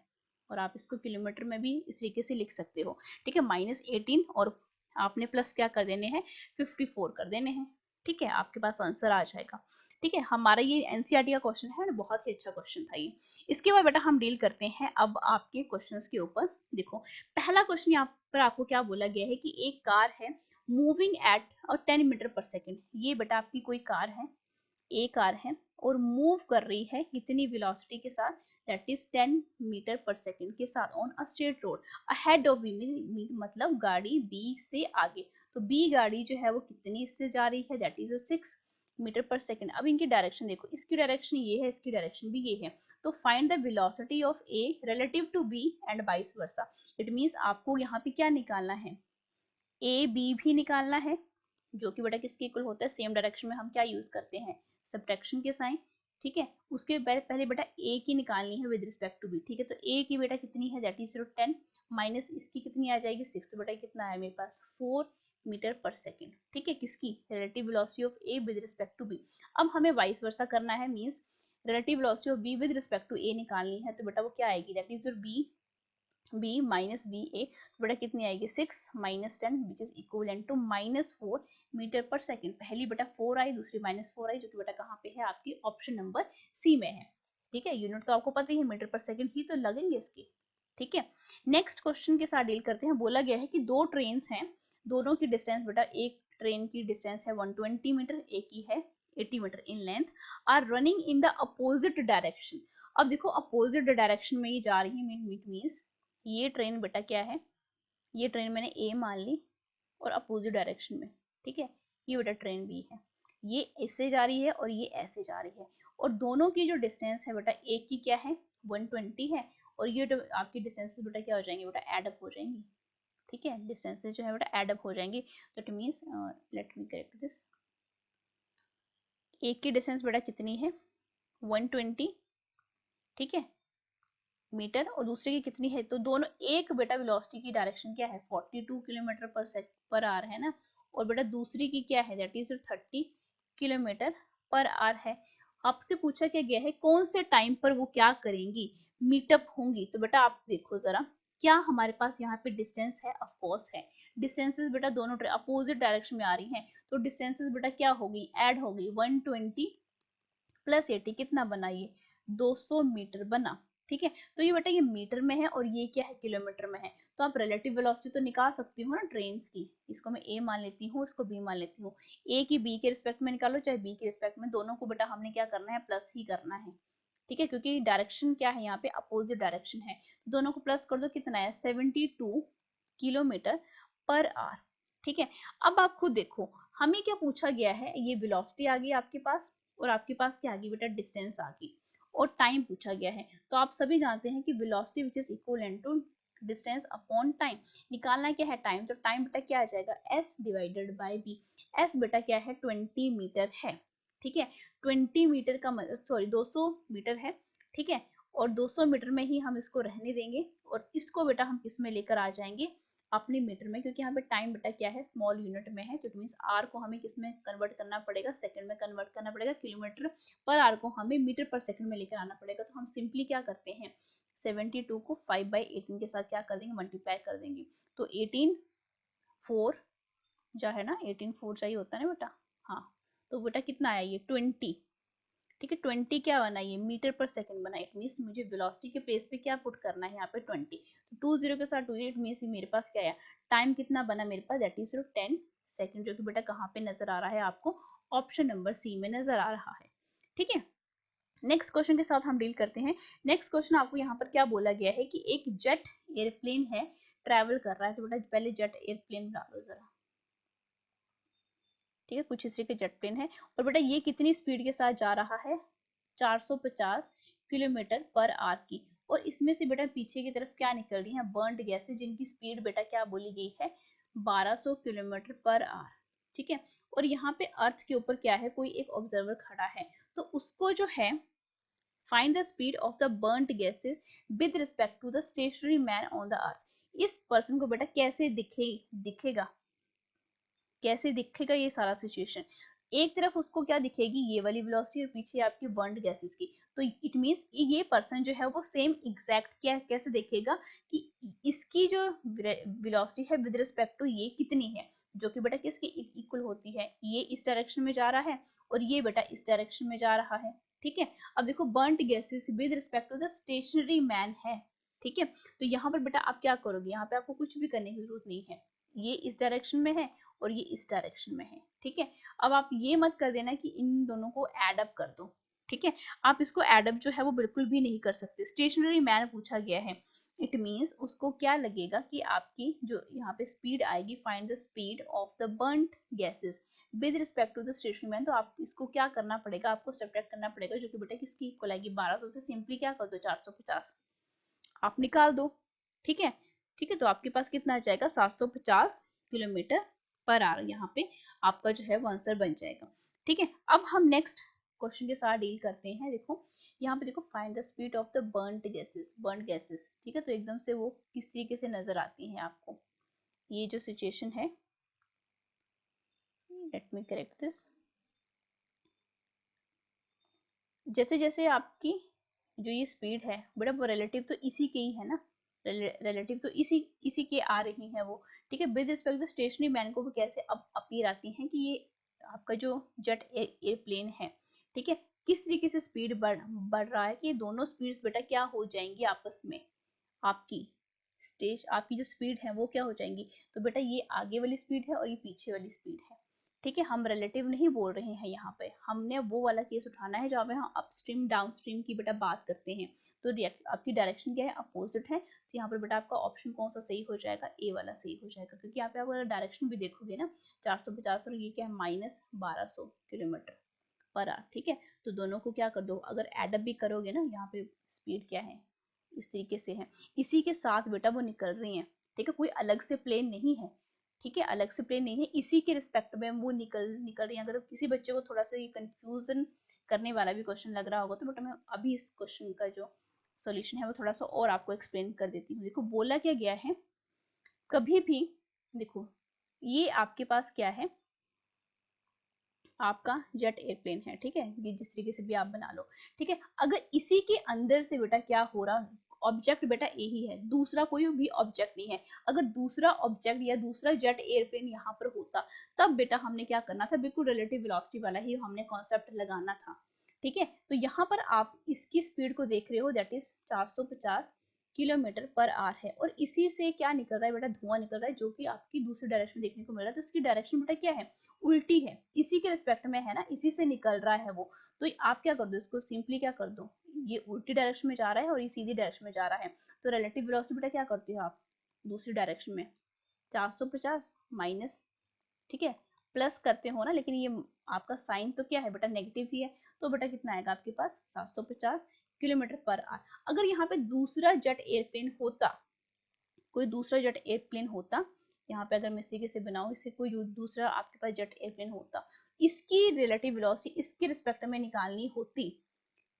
और आप इसको किलोमीटर में भी इस तरीके से लिख सकते हो। ठीक है, -18 और आपने प्लस क्या कर देने हैं 54 कर देने हैं। ठीक है, आपके पास आंसर आ जाएगा। ठीक है, हमारा ये एनसीईआरटी का क्वेश्चन है, बहुत ही अच्छा क्वेश्चन था ये। इसके बाद बेटा हम डील करते हैं अब आपके क्वेश्चंस के ऊपर। देखो पहला क्वेश्चन यहाँ पर आपको क्या बोला गया है कि एक कार है moving at 10 metre per second. ये बेटा आपकी कोई कार है, ए कार है, और मूव कर रही है कितनी वेलोसिटी के साथ, that is 10 metre per second के साथ on a straight road ahead of b, मतलब गाड़ी बी से आगे, तो बी गाड़ी जो है वो कितनी इससे जा रही है, that is 6 metre per second. अब इनकी डायरेक्शन देखो, इसकी डायरेक्शन ये है, इसकी डायरेक्शन भी ये है, तो find the velocity of a relative to b and vice versa. It means आपको यहाँ पे क्या निकालना है, ए बी भी निकालना है, जो कि बेटा किसके इक्वल होता है, सेम डायरेक्शन में हम क्या यूज करते हैं, सब्ट्रैक्शन के साइन। ठीक है, उसके पहले बेटा ए की निकालनी है विद रिस्पेक्ट टू बी। ठीक है, तो ए की बेटा कितनी है, दैट इज 10 माइनस इसकी कितनी आ जाएगी 6, तो बेटा कितना है मेरे पास 4 मीटर पर सेकेंड। ठीक है, किसकी relative velocity of A with respect to B. अब हमें वाइस वर्सा करना है, means relative velocity of B with respect to A निकालनी है, तो बेटा वो क्या आएगी, that is B minus B A, तो बेटा कितनी आएगी 6 minus 10 which is equivalent to -4 metre per second. पहली बेटा 4 आई, दूसरी -4 आई, जो कि बेटा कहाँ पे है आपकी ऑप्शन नंबर सी में है। ठीक है, यूनिट तो आपको पता ही है, मीटर पर सेकेंड ही तो लगेंगे इसके। ठीक है, नेक्स्ट क्वेश्चन के साथ डील करते हैं। बोला गया है कि दो ट्रेन हैं, दोनों की डिस्टेंस बेटा, एक ट्रेन की डिस्टेंस है 120 मीटर, एक ही है 80 metre in length, are running in the opposite direction. अब देखो अपोजिट डायरेक्शन में ये जा रही है, मीन्स ये ट्रेन बेटा क्या है, ये ट्रेन मैंने ए मान ली और अपोजिट डायरेक्शन में। ठीक है, ये बेटा ट्रेन बी है, ये ऐसे जा रही है और ये ऐसे जा रही है, और दोनों की जो डिस्टेंस है बेटा, एक की क्या है 120 है, और ये आपकी डिस्टेंसेस बेटा क्या हो जाएंगी बेटा, एड अप हो जाएंगी। ठीक है, डिस्टेंसेस जो है बेटा एड अप हो जाएंगी, तो it means let me correct this, एक की डिस्टेंस बेटा कितनी है 120, ठीक है, मीटर, और दूसरे की कितनी है, तो दोनों एक बेटा वेलोसिटी की डायरेक्शन क्या है 42 किलोमीटर पर आवर है ना, और बेटा दूसरी की क्या है that is 30 kilometre per our है। आपसे पूछा क्या गया है कौन से टाइम पर वो क्या करेंगी, मीटअप होंगी। तो बेटा आप देखो जरा क्या हमारे पास यहाँ पे डिस्टेंस है, ऑफ कोर्स है। डिस्टेंसेस बेटा दोनों अपोजिट डायरेक्शन में आ रही हैं, तो डिस्टेंसेस बेटा क्या होगी, ऐड होगी। 120 प्लस 80 कितना बना, ये 200 मीटर बना, ठीक है। तो ये बेटा ये मीटर में है और ये क्या है किलोमीटर में है, तो आप रिलेटिव वेलोसिटी तो निकाल सकती हो ना ट्रेन की। इसको मैं ए मान लेती हूँ, इसको बी मान लेती हूँ। ए की बी के रिस्पेक्ट में निकालो चाहे बी के रिस्पेक्ट में, दोनों को बेटा हमने क्या करना है प्लस ही करना है, ठीक है, क्योंकि डायरेक्शन क्या है यहाँ पे अपोजिट डायरेक्शन है। दोनों को प्लस कर दो, कितना है 72 किलोमीटर पर आवर, ठीक है। अब आप खुद देखो हमें क्या पूछा गया है, ये वेलोसिटी आ गई आपके पास और आपके पास क्या आ गई बेटा डिस्टेंस आ गई, और टाइम पूछा गया है। तो आप सभी जानते हैं कि velocity which is equal to distance upon time. निकालना क्या है टाइम, तो टाइम बेटा क्या आ जाएगा s divided by b। s बेटा क्या है 20 मीटर है, ठीक है। 20 मीटर का सॉरी 200 मीटर है, ठीक है, और 200 मीटर में ही हम इसको रहने देंगे और इसको बेटा हम किस में लेकर आ जाएंगे अपने मीटर में, क्योंकि यहाँ पे टाइम बेटा क्या है स्मॉल यूनिट में है, तो इट मींस आर को हमें किस में कन्वर्ट करना पड़ेगा, सेकंड में कन्वर्ट करना पड़ेगा, किलोमीटर पर आर को हमें मीटर पर सेकंड में लेकर आना पड़ेगा। तो हम सिंपली क्या करते हैं 72 को 5/18 के साथ क्या कर देंगे मल्टीप्लाई कर देंगे, तो 18 4 जो है ना 18 4 चाहिए होता है ना बेटा, हाँ, तो बेटा कितना आया ये 20, ठीक है। 20 क्या बना ये मीटर पर सेकंड बना, इट मींस मुझे वेलोसिटी के प्लेस पे क्या पुट करना है यहाँ पे 20, तो 20 के साथ 2 इट मींस मेरे पास क्या आया टाइम कितना बना मेरे पास दैट इज 10 सेकंड, जो कि बेटा कहाँ पे नजर आ रहा है आपको ऑप्शन नंबर सी में नजर आ रहा है, ठीक है। नेक्स्ट क्वेश्चन के साथ हम डील करते हैं। नेक्स्ट क्वेश्चन आपको यहाँ पर क्या बोला गया है कि एक जेट एयरप्लेन है ट्रेवल कर रहा है, तो बेटा पहले जेट एयरप्लेन डालो जरा, ठीक है, कुछ हिस्ट्री के जेट प्लेन है, और बेटा ये कितनी स्पीड के साथ जा रहा है 450 किलोमीटर पर आवर की, और इसमें से बेटा पीछे की तरफ क्या निकल रही है बर्न्ड गैसेस, जिनकी स्पीड बेटा क्या बोली गई है 1200 किलोमीटर पर आवर, ठीक है। और यहाँ पे अर्थ के ऊपर क्या है कोई एक ऑब्जर्वर खड़ा है, तो उसको जो है find the speed of the burned gases with respect to the stationary man on the earth. इस पर्सन को बेटा कैसे दिखेगा कैसे दिखेगा ये सारा सिचुएशन, एक तरफ उसको क्या दिखेगी ये वाली वेलोसिटी और पीछे आपकी बर्न्ड गैसेस की, तो इट मींस ये पर्सन जो है वो सेम एग्जैक्ट क्या कैसे देखेगा कि इसकी जो वेलोसिटी है विद रिस्पेक्ट टू ये कितनी है, जो कि बेटा किसके इक्वल होती है, ये इस डायरेक्शन में जा रहा है और ये बेटा इस डायरेक्शन में जा रहा है, ठीक है। अब देखो burned gases with respect to the stationary man है, ठीक है, तो यहाँ पर बेटा आप क्या करोगे, यहाँ पे आपको कुछ भी करने की जरूरत नहीं है, ये इस डायरेक्शन में है और ये इस डायरेक्शन में है, ठीक है। अब आप ये मत कर देना कि इन दोनों को एड अप कर दो, ठीक है, आप इसको एड अप जो है वो बिल्कुल भी नहीं कर सकते। स्टेशनरी मैन पूछा गया है, इट मींस उसको क्या लगेगा कि आपकी जो यहाँ पे स्पीड आएगी find the speed of the burned gases with respect to the stationary man, तो आप इसको क्या करना पड़ेगा आपको सब्ट्रैक्ट करना पड़ेगा, जो कि बेटा किसकी इक्वल आएगी 1200 से, सिंपली क्या कर दो 450 आप निकाल दो, ठीक है, ठीक है। तो आपके पास कितना आ जाएगा 750 किलोमीटर पर आवर, यहाँ पे आपका जो है वो आंसर बन जाएगा, ठीक है। अब हम नेक्स्ट क्वेश्चन के साथ डील करते हैं। देखो यहाँ पे देखो find the speed of the burned gases, ठीक है, तो एकदम से वो किस तरीके से नजर आती हैं आपको, ये जो सिचुएशन है, लेट मी करेक्ट दिस, जैसे जैसे आपकी जो ये स्पीड है बेटा वो रिलेटिव तो इसी के ही है ना, रिलेटिव तो इसी के आ रही है वो, ठीक है। With respect to stationary man को वो कैसे अब अपीयर आती हैं कि ये आपका जो जेट एयरप्लेन है, ठीक है, किस तरीके से स्पीड बढ़ रहा है कि ये दोनों स्पीड्स बेटा क्या हो जाएंगी आपस में, आपकी जो स्पीड है वो क्या हो जाएंगी, तो बेटा ये आगे वाली स्पीड है और ये पीछे वाली स्पीड है, ठीक है। हम रिलेटिव नहीं बोल रहे हैं यहाँ पे, हमने वो वाला केस उठाना है जहाँ पे हम अपस्ट्रीम डाउनस्ट्रीम की बेटा बात करते हैं, तो आपकी डायरेक्शन क्या है अपोजिट है, तो यहाँ पर बेटा आपका ऑप्शन कौन सा सही हो जाएगा, ए वाला सही हो जाएगा, क्योंकि यहाँ पे आप अगर डायरेक्शन भी देखोगे ना 450 और ये क्या है -1200 किलोमीटर पर आवर, ठीक है। तो दोनों को क्या कर दो, अगर एडअप भी करोगे ना यहाँ पे स्पीड क्या है इस तरीके से है, इसी के साथ बेटा वो निकल रही है, ठीक है, कोई अलग से प्लेन नहीं है, ठीक है, अलग से प्लेन नहीं है, इसी के रिस्पेक्ट में वो निकल रही है। अगर किसी बच्चे को थोड़ा सा ये कंफ्यूजन करने वाला भी क्वेश्चन लग रहा होगा तो बट मैं अभी इस क्वेश्चन का जो सॉल्यूशन है वो थोड़ा सा और आपको एक्सप्लेन कर देती हूँ। देखो बोला क्या गया है, कभी भी देखो ये आपके पास क्या है, आपका जेट एयरप्लेन है, ठीक है, ये जिस तरीके से भी आप बना लो, ठीक है। अगर इसी के अंदर से बेटा क्या हो रहा, ऑब्जेक्ट बेटा यही है, दूसरा कोई भी ऑब्जेक्ट नहीं है। अगर दूसरा ऑब्जेक्ट या दूसरा जेट एयरप्लेन यहाँ पर होता तब बेटा हमने क्या करना था, बिल्कुल रिलेटिव वेलोसिटी वाला ही हमने कॉन्सेप्ट लगाना था, ठीक है। तो यहाँ पर आप इसकी स्पीड को देख रहे हो, that is 450 kilometre per our है, और इसी से क्या निकल रहा है बेटा, धुआं निकल रहा है, जो कि आपकी दूसरी डायरेक्शन देखने को मिल रहा है। तो इसकी डायरेक्शन बेटा क्या है, उल्टी है, इसी के रिस्पेक्ट में है ना, इसी से निकल रहा है वो। तो आप क्या कर दो, इसको सिंपली क्या कर दो, ये उल्टी डायरेक्शन में जा रहा है और ये सीधी डायरेक्शन में जा रहा है, तो रिलेटिव वेलोसिटी बेटा क्या करती हो आप, दूसरी डायरेक्शन में 450 माइनस, ठीक है, प्लस करते हो ना, लेकिन ये आपका साइन तो क्या है बेटा, नेगेटिव ही है, तो बेटा कितना आएगा आपके पास 750 किलोमीटर पर आवर। अगर यहाँ पे दूसरा जेट एयरप्लेन होता, कोई दूसरा जेट एयरप्लेन होता, यहाँ पे अगर मैं इसी के से बनाऊं, इससे कोई दूसरा आपके पास जेट एयरप्लेन होता, इसकी रिलेटिव वेलोसिटी इसके रिस्पेक्ट में निकालनी होती,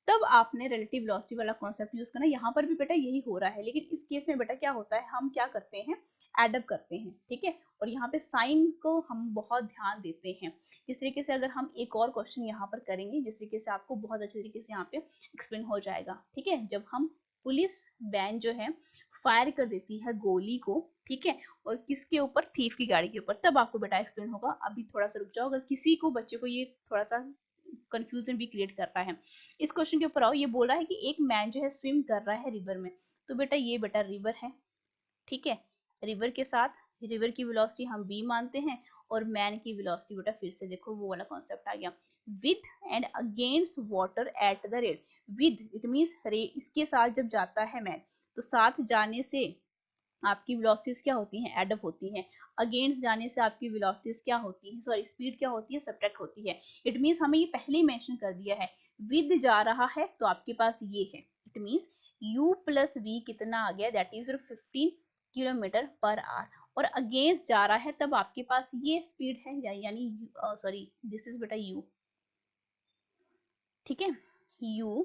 तब आपने रिलेटिव वेलोसिटी वाला कॉन्सेप्ट यूज करना। यहाँ पर भी बेटा यही हो रहा है, लेकिन इस केस में बेटा क्या होता है, हम क्या करते हैं, एडअप करते हैं, ठीक है। और यहाँ पे साइन को हम बहुत ध्यान देते हैं। जिस तरीके से अगर हम एक और क्वेश्चन यहाँ पर करेंगे, जिस तरीके से आपको बहुत अच्छे तरीके से यहाँ पे एक्सप्लेन हो जाएगा, ठीक है। जब हम पुलिस वैन जो है फायर कर देती है गोली को, ठीक है, और किसके ऊपर, थीफ की गाड़ी के ऊपर, तब आपको बेटा एक्सप्लेन होगा। अभी थोड़ा सा रुक जाओ, अगर किसी को बच्चे को ये थोड़ा सा कंफ्यूजन भी क्रिएट करता है। इस क्वेश्चन के ऊपर आओ, ये बोल रहा है कि एक मैन जो है स्विम कर रहा है रिवर में, तो बेटा ये बेटा रिवर है, ठीक है। रिवर के साथ रिवर की वेलोसिटी हम v मानते हैं, और मैन की वेलोसिटी बेटा फिर से देखो वो वाला कॉन्सेप्ट आ गया, with and against water at the rate. With it means इसके साथ जब जाता है मैन, तो साथ जाने से आपकी वेलोसिटीज क्या होती हैं, एडअप होती हैं। अगेंस्ट जाने से आपकी वेलोसिटीज क्या होती है, सॉरी स्पीड क्या होती है, सब्ट्रैक्ट होती है। इट मींस हमें ये पहले ही मेंशन कर दिया है, विद जा रहा है तो आपके पास ये है, it means u plus v कितना आ गया, that is 15 kilometre per hour. और अगेंस्ट जा रहा है तब आपके पास ये स्पीड है, यानी सॉरी दिस इज बेटा u, ठीक है, u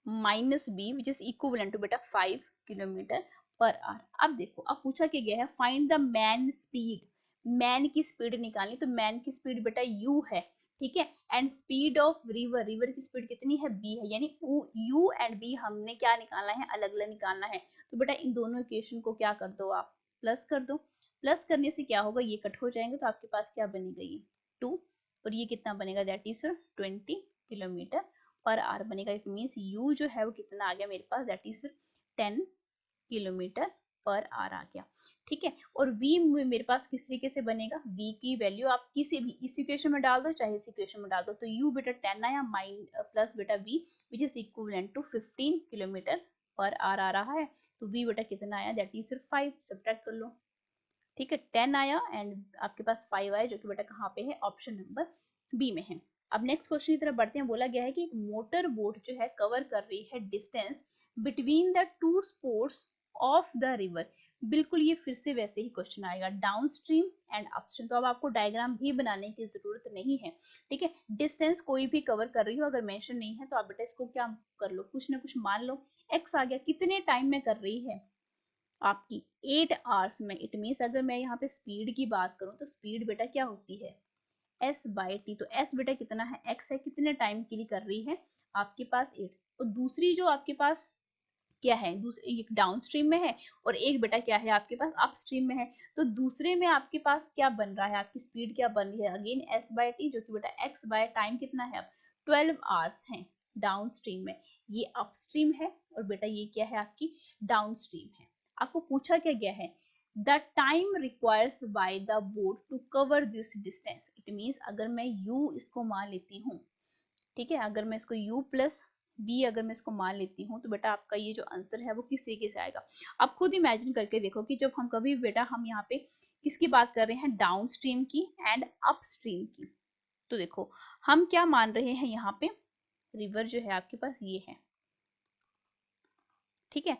minus b which is equivalent to बेटा 5 किलोमीटर पर आवर। अब देखो, अब पूछा क्या गया है, find the man speed, man की स्पीड निकालनी, तो मैन की स्पीड बेटा u है, ठीक है, and speed of river, river की स्पीड कितनी है, b है, यानी u एंड b हमने क्या निकालना है, अलग अलग निकालना है। तो बेटा इन दोनों इक्वेशन को क्या कर दो आप, प्लस कर दो। प्लस करने से क्या होगा, ये कट हो जाएंगे, तो आपके पास क्या बनेगा, ये 2, और ये कितना बनेगा, that is 20 kilometre per hour बनेगा। इट मींस u जो है वो कितना आ गया मेरे पास, that is 10 kilometre per hour आ गया, ठीक है। और v मेरे पास किस तरीके से बनेगा, v की वैल्यू आप किसी भी इस इक्वेशन में डाल दो, चाहे इस इक्वेशन में डाल दो, तो u बेटा 10 आया, प्लस बेटा v which is equivalent to 15 kilometre per hour आ रहा है। तो v बेटा कितना आया, दैट इज 5, सब्ट्रैक्ट कर लो, ठीक है, 10 आया एंड आपके पास 5 आया, जो कि बेटा कहाँ पे है, ऑप्शन नंबर बी में है। अब नेक्स्ट क्वेश्चन की तरफ बढ़ते हैं। बोला गया है कि एक मोटर बोट जो है कवर कर रही है distance between the two sports of the river. बिल्कुल ये फिर से वैसे ही क्वेश्चन आएगा, डाउन स्ट्रीम एंड अपस्ट्रीम। तो अब आपको डायग्राम भी बनाने की जरूरत नहीं है, ठीक है। डिस्टेंस कोई भी कवर कर रही हो, अगर मेंशन नहीं है तो आप बेटा इसको क्या कर लो, कुछ ना कुछ मान लो। एक्स आ गया, कितने टाइम में कर रही है, आपकी 8 आवर्स में। इट मीन्स अगर मैं यहाँ पे स्पीड की बात करूँ तो स्पीड बेटा क्या होती है, s बाई टी। तो s बेटा कितना है, x है, कितने टाइम के लिए कर रही है, आपके पास 8। और दूसरी जो आपके पास क्या है, दूसरी एक डाउन स्ट्रीम में है, और एक बेटा क्या है आपके पास अप स्ट्रीम में है। तो दूसरे में आपके पास क्या बन रहा है, आपकी स्पीड क्या बन रही है, अगेन s बाई टी, जो कि बेटा x बाय टाइम कितना है, अब 12 आवर्स है डाउन स्ट्रीम में। ये अप स्ट्रीम है, और बेटा ये क्या है, आपकी डाउन स्ट्रीम है। आपको पूछा क्या गया है, the time requires by the boat to cover this distance. It means अगर मैं u इसको मान लेती हूँ, ठीक है, अगर मैं इसको u प्लस b अगर मैं इसको मान लेती हूँ, तो बेटा आपका ये जो आंसर है वो किस तरीके से आएगा। आप खुद इमेजिन करके देखो कि जब हम कभी बेटा हम यहाँ पे किसकी बात कर रहे हैं, डाउन स्ट्रीम की एंड अप स्ट्रीम की। तो देखो हम क्या मान रहे हैं, यहाँ पे रिवर जो है आपके पास ये है, ठीक है,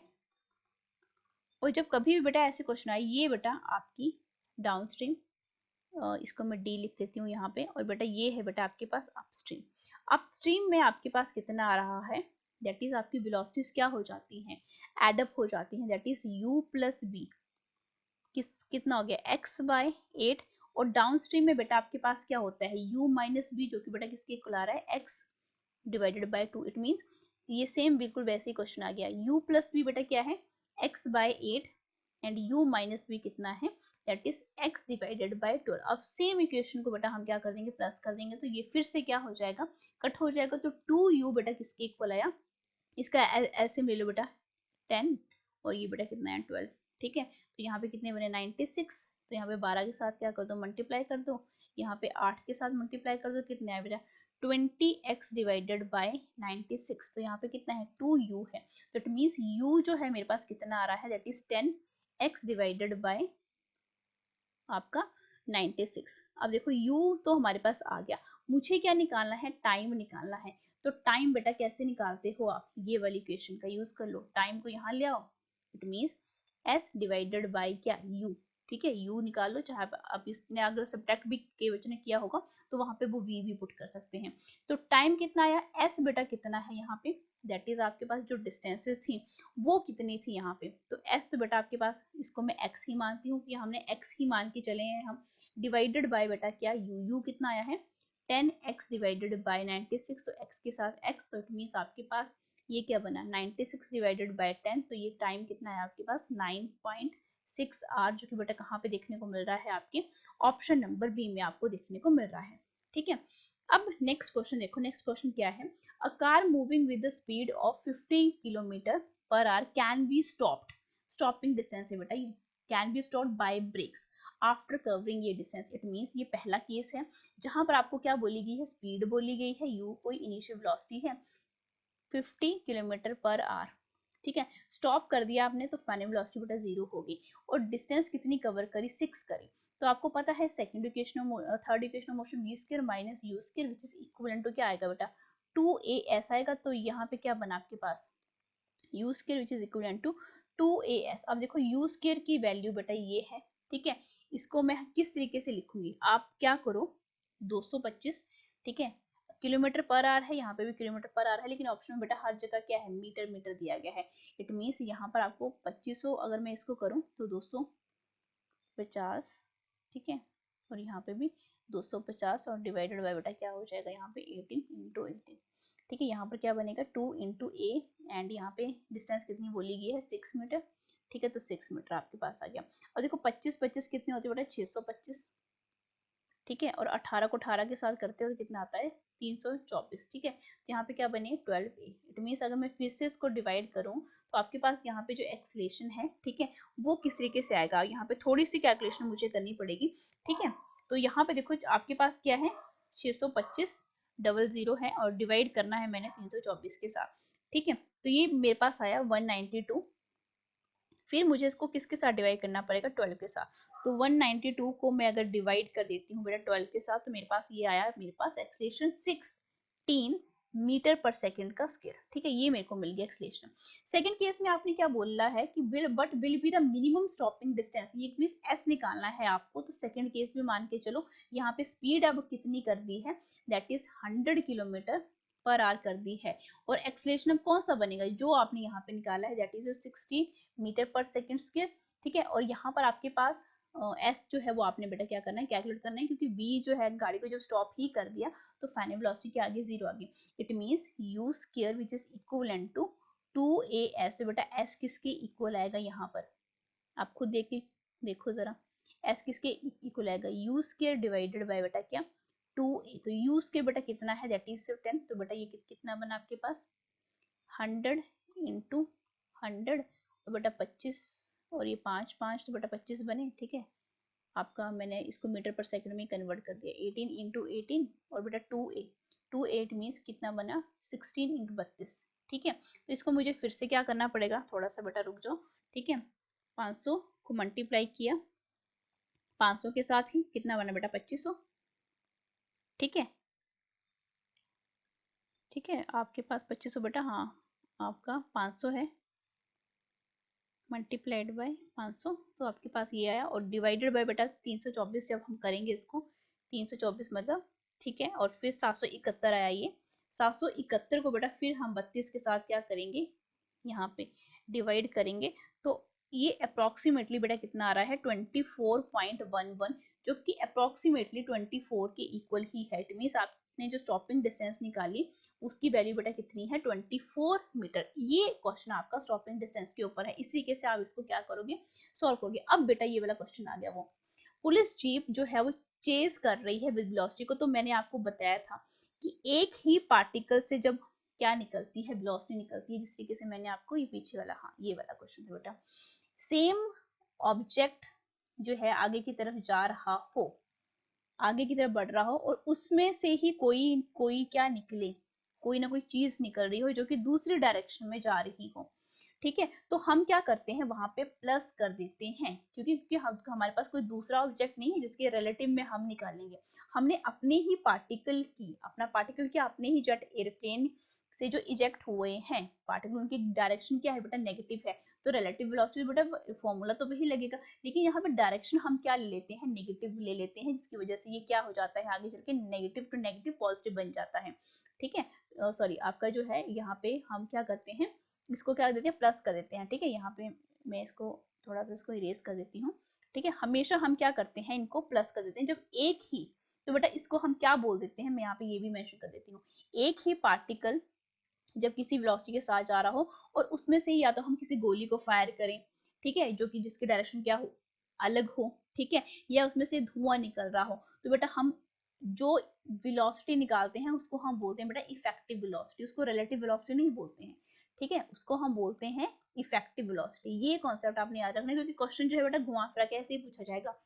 और जब कभी भी बेटा ऐसे क्वेश्चन आए, ये बेटा आपकी डाउन स्ट्रीम, इसको मैं डी लिख देती हूँ यहाँ पे, और बेटा ये है बेटा आपके पास अपस्ट्रीम। अपस्ट्रीम में आपके पास कितना आ रहा है, दैट इज आपकी वेलोसिटीज क्या हो जाती हैं, एडअप हो जाती हैं, that is u plus b, कितना हो गया x बाय 8। और डाउन स्ट्रीम में बेटा आपके पास क्या होता है, u माइनस बी, जो कि बेटा किसके इक्वल आ रहा है, x divided bye 2। It means ये सेम बिल्कुल वैसे ही क्वेश्चन आ गया, u प्लस बी बेटा क्या है, x by 8 and u minus b कितना है, that is x divided by 12। अब सेम इक्वेशन को बेटा हम क्या कर देंगे, प्लस कर देंगे, तो ये फिर से क्या हो जाएगा, कट हो जाएगा। तो 2u बेटा किसके इक्वल आया, इसका एलसीएम ले लो बेटा 10, और ये बेटा कितना है 12। ठीक है, तो यहाँ पे कितने बने 96, तो यहाँ पे 12 के साथ क्या कर दो, मल्टीप्लाई कर दो, यहाँ पे 8 के साथ मल्टीप्लाई कर दो, कितने आए बेटा 20x डिवाइडेड बाय 96। तो यहाँ पे कितना है 2u है, तो इट मींस u जो है मेरे पास कितना आ रहा है, that is 10x divided by आपका 96। अब देखो u तो हमारे पास आ गया, मुझे क्या निकालना है, टाइम निकालना है। तो टाइम बेटा कैसे निकालते हो आप, ये वाली इक्वेशन का यूज कर लो, टाइम को यहाँ ले आओ, it means s divided by क्या u। ठीक है, u निकाल लो, चाहे आप इसने अगर सब्ट्रैक्ट भी के बच्चों ने किया होगा तो वहां पे वो v भी पुट कर सकते हैं। तो टाइम कितना आया, s बेटा कितना है यहाँ पे, दैट इज आपके पास जो डिस्टेंसेस थी वो कितनी थी यहाँ पे, तो s तो बेटा आपके पास, इसको मैं x ही मानती हूँ कि हमने x ही मान के चले हैं हम, डिवाइडेड बाय बेटा क्या u कितना आया है 10x डिवाइडेड बाय 96, तो x के साथ x, तो इट मींस आपके पास ये क्या बना 96 डिवाइडेड बाय 10, तो ये टाइम कितना है आपके पास 9.6 आवर, जो कि बेटा कहाँ पे देखने को मिल रहा है, आपके ऑप्शन नंबर बी में आपको देखने को मिल रहा है। ठीक है, अब नेक्स्ट क्वेश्चन देखो, नेक्स्ट क्वेश्चन क्या है, a car moving with the speed of 50 kilometre per hour can be stopped, stopping distance है बेटा ये, can be stopped by brakes after covering ये डिस्टेंस। इट मींस ये पहला केस है जहां पर आपको क्या बोली गई है, स्पीड बोली गई है, u कोई इनिशियल वेलोसिटी है 50 किलोमीटर पर आवर। ठीक है, स्टॉप कर दिया आपने तो फाइनल वेलोसिटी बेटा 0 होगी, और डिस्टेंस कितनी कवर करी, 6 करी। तो आपको पता है second equation, third equation motion v square minus u square which is equivalent to क्या आएगा बेटा 2as आएगा। तो यहाँ पे क्या बना आपके पास u square which is equivalent to 2as। अब देखो u स्क्वायर की वैल्यू बेटा ये है, ठीक है, इसको मैं किस तरीके से लिखूंगी, आप क्या करो 225, ठीक है, किलोमीटर पर आवर है, यहाँ पे भी किलोमीटर पर आवर है, लेकिन ऑप्शन में बेटा हर जगह क्या है, मीटर मीटर दिया गया है। इट मीन्स यहाँ पर आपको 2500, अगर मैं इसको करूँ तो 250, ठीक है, और यहाँ पे भी 250, और डिवाइडेड बाय बेटा क्या हो जाएगा यहाँ पे 18 इंटू 18। ठीक है, यहाँ पर क्या बनेगा 2 इंटू ए, एंड यहाँ पे डिस्टेंस कितनी बोली गई है 6 मीटर। ठीक है, तो 6 मीटर आपके पास आ गया। और देखो 25 कितने होते हैं बेटा 625, ठीक है, और 18 को 18 के साथ करते हो तो कितना आता है 324। ठीक है, तो यहाँ पे क्या बने 12a। इट मीन्स अगर मैं फिर से इसको डिवाइड करूँ तो आपके पास यहाँ पे जो एक्सलेशन है, ठीक है, वो किस तरीके से आएगा, यहाँ पे थोड़ी सी कैलकुलेशन मुझे करनी पड़ेगी। ठीक है, तो यहाँ पे देखो आपके पास क्या है 625 00 है, और डिवाइड करना है मैंने 324 के साथ। ठीक है, तो ये मेरे पास आया 192, फिर मुझे इसको किसके साथ डिवाइड करना पड़ेगा 12 के साथ। तो 192 को मैं अगर डिवाइड कर देती हूँ बेटा 12 के साथ, तो मेरे पास ये आया, मेरे पास एक्सलेशन 16 मीटर पर सेकंड का स्क्वायर। ठीक है, ये मेरे को मिल गया एक्सलेशन। सेकंड केस में आपने क्या बोला है कि will be the minimum stopping distance, ये मींस एस निकालना है आपको। तो सेकंड केस में मान के चलो यहाँ पे स्पीड अब कितनी कर दी है, that is 100 kilometre per our कर दी है, और एक्सलेशन कौन सा बनेगा जो आपने यहाँ पे निकाला है, that is 60 metre per second square. ठीक है, और यहाँ पर आपके पास एस जो है वो आपने बेटा क्या करना है, कैलकुलेट करना है, क्योंकि v जो है गाड़ी को जब स्टॉप ही कर दिया तो फाइनल वेलोसिटी के आगे 0 आ गई। It means u square which is equivalent to 2as। तो बेटा s किसके इक्वल आएगा, यहाँ पर आप खुद देखो जरा, s किसके इक्वल आएगा, u स्क्वायर डिवाइडेड बाय बेटा क्या 2a। तो u स्क्वायर बेटा कितना है, दैट इज 10। तो बेटा ये कितना बना आपके पास 100 इंटू 100, तो बेटा 25, और ये 5 5, तो बेटा 25 बने। ठीक है, आपका मैंने इसको मीटर पर सेकंड में कन्वर्ट कर दिया, 18 इंटू 18, और बेटा 2a मीन्स कितना बना 16 इंटू 32। ठीक है, तो इसको मुझे फिर से क्या करना पड़ेगा, थोड़ा सा बेटा रुक जाओ। ठीक है, 500 को मल्टीप्लाई किया 500 के साथ ही कितना बना बेटा 2500। ठीक है, ठीक है, आपके पास 2500 बेटा, हाँ आपका 500 है, मल्टीप्लाइड बाय 500, तो आपके पास ये आया, और डिवाइडेड बाय बेटा 324 जब हम करेंगे इसको, 324 मतलब, ठीक है, और फिर 771 आया ये। 771 को बेटा फिर हम 32 के साथ क्या करेंगे, यहाँ पे डिवाइड करेंगे, तो ये अप्रोक्सीमेटली बेटा कितना आ रहा है, 24.11, जो कि अप्रोक्सीमेटली 24 के इक्वल ही है। इट मीन्स आपने जो स्टॉपिंग डिस्टेंस निकाली उसकी वैल्यू बेटा कितनी है, 24 मीटर। ये क्वेश्चन आपका स्टॉपिंग डिस्टेंस के ऊपर है, इस तरीके से आप इसको क्या करोगे, सॉल्व करोगे। अब बेटा ये वाला क्वेश्चन आ गया, वो पुलिस जीप जो है वो चेज कर रही है विद वेलोसिटी को, तो मैंने आपको बताया था कि एक ही पार्टिकल से जब क्या निकलती है, वेलोसिटी निकलती है, जिस तरीके से मैंने आपको ये पीछे वाला, हाँ ये वाला क्वेश्चन था बेटा, सेम ऑब्जेक्ट जो है आगे की तरफ जा रहा हो, आगे की तरफ बढ़ रहा हो, और उसमें से ही कोई कोई क्या निकले, कोई ना कोई चीज निकल रही हो जो कि दूसरी डायरेक्शन में जा रही हो, ठीक है, तो हम क्या करते हैं, वहां पे प्लस कर देते हैं, क्योंकि हमारे पास कोई दूसरा ऑब्जेक्ट नहीं है जिसके रिलेटिव में हम निकालेंगे। हमने अपने ही पार्टिकल की, अपना पार्टिकल क्या, अपने ही जेट एयरप्लेन से जो इजेक्ट हुए हैं पार्टिकल, उनकी डायरेक्शन क्या है बेटा, नेगेटिव है, तो रिलेटिव वेलोसिटी बेटा फॉर्मूला तो वही लगेगा, लेकिन यहाँ पे डायरेक्शन हम क्या ले लेते हैं, नेगेटिव ले लेते हैं, जिसकी वजह से ये क्या हो जाता है, आगे चल के नेगेटिव टू नेगेटिव पॉजिटिव बन जाता है, ठीक है। सॉरी, आपका जो है यहाँ पे हम क्या करते हैं, इसको क्या देते हैं, प्लस कर देते हैं, ठीक है। यहाँ पे मैं इसको थोड़ा सा इसको इरेज कर देती हूँ, ठीक है। हमेशा हम क्या करते हैं, इनको प्लस कर देते हैं जब एक ही, तो बेटा इसको हम क्या बोल देते हैं, मैं यहाँ पे ये भी मेंशन कर देती हूँ, एक ही पार्टिकल जब किसी वेलोसिटी के साथ जा रहा हो, और उसमें से या तो हम किसी गोली को फायर करें, ठीक है, जो कि जिसकी डायरेक्शन क्या हो, अलग हो, ठीक है, या उसमें से धुआं निकल रहा हो, तो बेटा हम जो वेलोसिटी निकालते हैं उसको हम बोलते हैं बेटा इफेक्टिव वेलोसिटी, उसको रिलेटिव वेलोसिटी नहीं बोलते हैं, ठीक है, उसको हम बोलते हैं इफेक्टिव वेलोसिटी। ये कॉन्सेप्ट आपने याद रखना है, क्योंकि क्वेश्चन जो है बेटा घुमा फिरा के ऐसे ही पूछा जाएगा।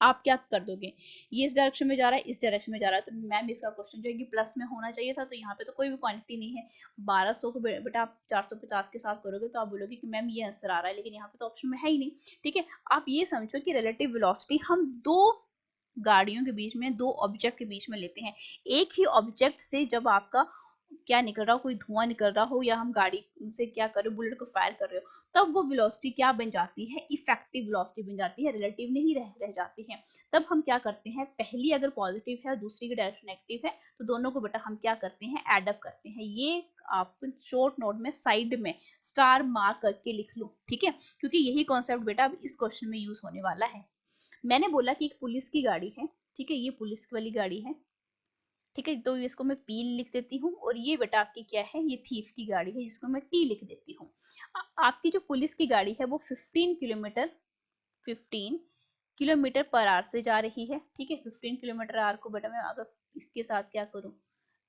आप क्या कर दोगे, ये इस डायरेक्शन में जा रहा है, इस डायरेक्शन में जा रहा है, तो मैम इसका क्वेश्चन जो है कि प्लस में होना चाहिए था, तो यहाँ पे तो कोई भी क्वांटिटी नहीं है। 1200 को बेटा आप 450 के साथ करोगे तो आप बोलोगे कि मैम ये आंसर आ रहा है, लेकिन यहाँ पे तो ऑप्शन में है ही नहीं, ठीक है। आप ये समझो कि रिलेटिव वेलोसिटी हम दो गाड़ियों के बीच में, दो ऑब्जेक्ट के बीच में लेते हैं। एक ही ऑब्जेक्ट से जब आपका क्या निकल रहा हो, कोई धुआं निकल रहा हो, या हम गाड़ी से क्या कर रहे हो, बुलेट को फायर कर रहे हो, तब वो वेलोसिटी क्या बन जाती है, इफेक्टिव वेलोसिटी बन जाती है, रिलेटिव नहीं रह जाती है। तब हम क्या करते हैं, पहली अगर पॉजिटिव है और दूसरी की डायरेक्शन नेगेटिव है, तो दोनों को बेटा हम क्या करते हैं, एड अप करते हैं। ये आप शॉर्ट नोट में साइड में स्टार मार्क करके लिख लो, ठीक है, क्योंकि यही कॉन्सेप्ट बेटा अब इस क्वेश्चन में यूज होने वाला है। मैंने बोला कि एक पुलिस की गाड़ी है, ठीक है, ये पुलिस वाली गाड़ी है, ठीक है, तो इसको मैं पी लिख देती हूँ, और ये बेटा आपकी क्या है, ये थीफ की गाड़ी है, जिसको मैं टी लिख देती हूँ। आपकी जो पुलिस की गाड़ी है वो 15 किलोमीटर पर आवर से जा रही है, ठीक है। 15 किलोमीटर आवर को बेटा मैं अगर इसके साथ क्या करूँ,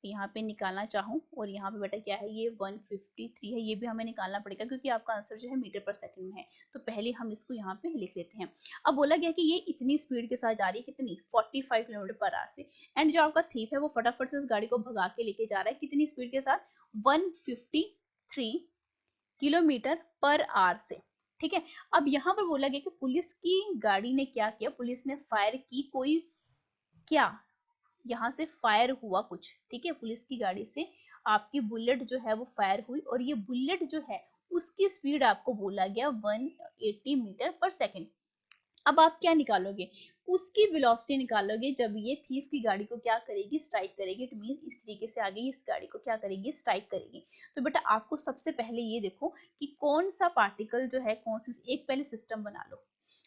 यहाँ पे निकालना चाहूँ, और यहाँ पे बेटा क्या है, ये 153 है, ये भी हमें निकालना पड़ेगा क्योंकि आपका आंसर जो है मीटर पर सेकंड में है, तो पहले हम इसको यहाँ पे लिख लेते हैं। अब बोला गया कि ये इतनी स्पीड के साथ जा रही है, कितनी, 45 किलोमीटर पर आवर से, एंड जो आपका थीफ है वो फटाफट से इस गाड़ी को भगा के लेके जा रहा है, कितनी स्पीड के साथ, 153 किलोमीटर पर आवर से, ठीक है। अब यहाँ पर बोला गया कि पुलिस की गाड़ी ने क्या किया, पुलिस ने फायर की, कोई क्या, यहाँ से फायर हुआ कुछ, ठीक है, पुलिस की गाड़ी से आपकी बुलेट जो है वो फायर हुई, और ये बुलेट जो है उसकी स्पीड आपको बोला गया 180 मीटर पर सेकंड। अब आप क्या निकालोगे, उसकी वेलोसिटी निकालोगे जब ये थीफ की गाड़ी को क्या करेगी, स्ट्राइक करेगी। इट मींस इस तरीके से आगे इस गाड़ी को क्या करेगी, स्ट्राइक करेगी। तो बेटा आपको सबसे पहले ये देखो कि कौन सा पार्टिकल जो है, कौन सी, एक पहले सिस्टम बना लो।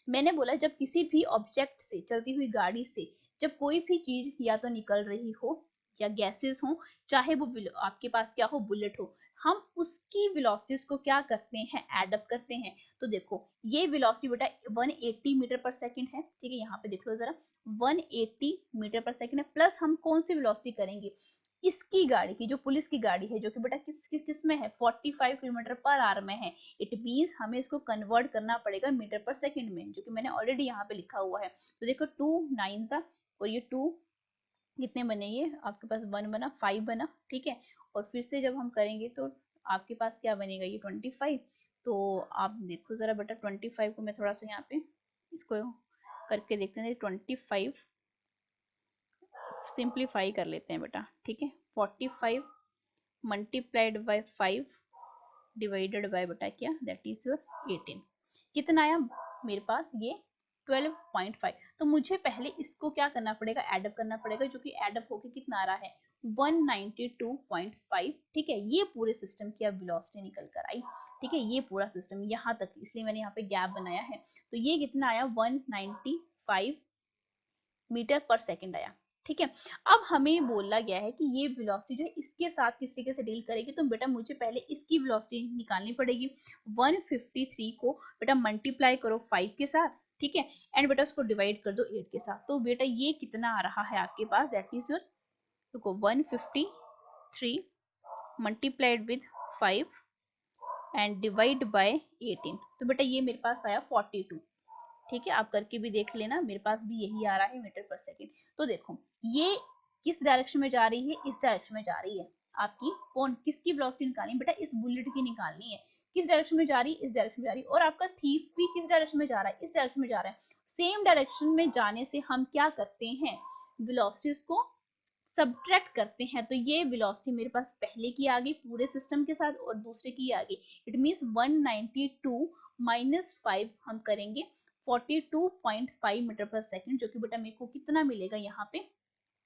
मैंने बोला जब किसी भी ऑब्जेक्ट से, चलती हुई गाड़ी से जब कोई भी चीज या तो निकल रही हो या गैसेस हो, चाहे वो आपके पास क्या हो, बुलेट हो, हम उसकी वेलोसिटीज को क्या करते हैं, एड अप करते हैं। तो देखो ये वेलोसिटी बेटा 180 मीटर पर सेकंड है, ठीक है, यहाँ पे देख लो जरा, 180 मीटर पर सेकंड है, प्लस हम कौन सी वेलोसिटी करेंगे, इसकी गाड़ी की, जो पुलिस की गाड़ी है, जो कि बेटा किस में है, 45 किलोमीटर पर आवर में है। इट मींस हमें इसको कन्वर्ट करना पड़ेगा मीटर पर सेकंड में, जो कि मैंने ऑलरेडी यहाँ पे लिखा हुआ है। तो देखो 2 9 सा, और ये 2 कितने बने, ये आपके पास 1 बना, 5 बना, ठीक है, और फिर से जब हम करेंगे तो आपके पास क्या बनेगा, ये 25। तो आप देखो जरा बेटा 25 को मैं थोड़ा सा यहाँ पे इसको करके देखते हैं, 25 सिंप्लीफाई कर लेते हैं बेटा, ठीक है, 45 मल्टीप्लाइड बाय 5 डिवाइडेड बाय बेटा क्या, दैट इज योर 18। कितना आया मेरे पास, ये 12.5। तो मुझे पहले इसको क्या करना पड़ेगा, एडअप करना पड़ेगा, जो कि एडअप होके कितना आ रहा है 192.5। ठीक है, ये पूरे सिस्टम की अब वेलोसिटी निकल कर आई। ठीक है, ये पूरा सिस्टम यहाँ तक, इसलिए मैंने यहाँ पे गैप बनाया है। तो ये कितना आया 195 मीटर पर सेकंड आया। ठीक है, अब हमें बोला गया है कि ये वेलोसिटी जो है इसके साथ किस तरीके से डील करेगी। तो बेटा मुझे पहले इसकी वेलोसिटी निकालनी पड़ेगी। 153 को बेटा मल्टीप्लाई करो 5 के साथ, ठीक है, एंड बेटा उसको डिवाइड कर दो 8 के साथ। तो बेटा ये कितना आ रहा है आपके पास, दैट इज योर, रुको, 153 multiplied with 5 and divide by 18। तो बेटा ये मेरे पास आया 42। ठीक है, आप करके भी देख लेना, मेरे पास भी यही आ रहा है मीटर पर सेकेंड। तो देखो ये किस डायरेक्शन में जा रही है, इस डायरेक्शन में जा रही है आपकी। कौन, किसकी वेलोसिटी निकालनी बेटा, इस बुलेट की निकालनी है। किस डायरेक्शन में जा रही है, इस डायरेक्शन में जा रही है। और आपका थीफ भी किस डायरेक्शन में जा रहा है, इस डायरेक्शन में जा रहा है। सेम डायरेक्शन में जाने से हम क्या करते हैं, वेलोसिटीज को सब्ट्रैक्ट करते हैं। तो ये वेलोसिटी मेरे पास पहले की आ गई पूरे सिस्टम के साथ और दूसरे की आ गई। इट मींस 192 माइनस 5 हम करेंगे 42.5 मीटर पर सेकंड, जो कि बेटा मेरे को कितना मिलेगा यहाँ पे,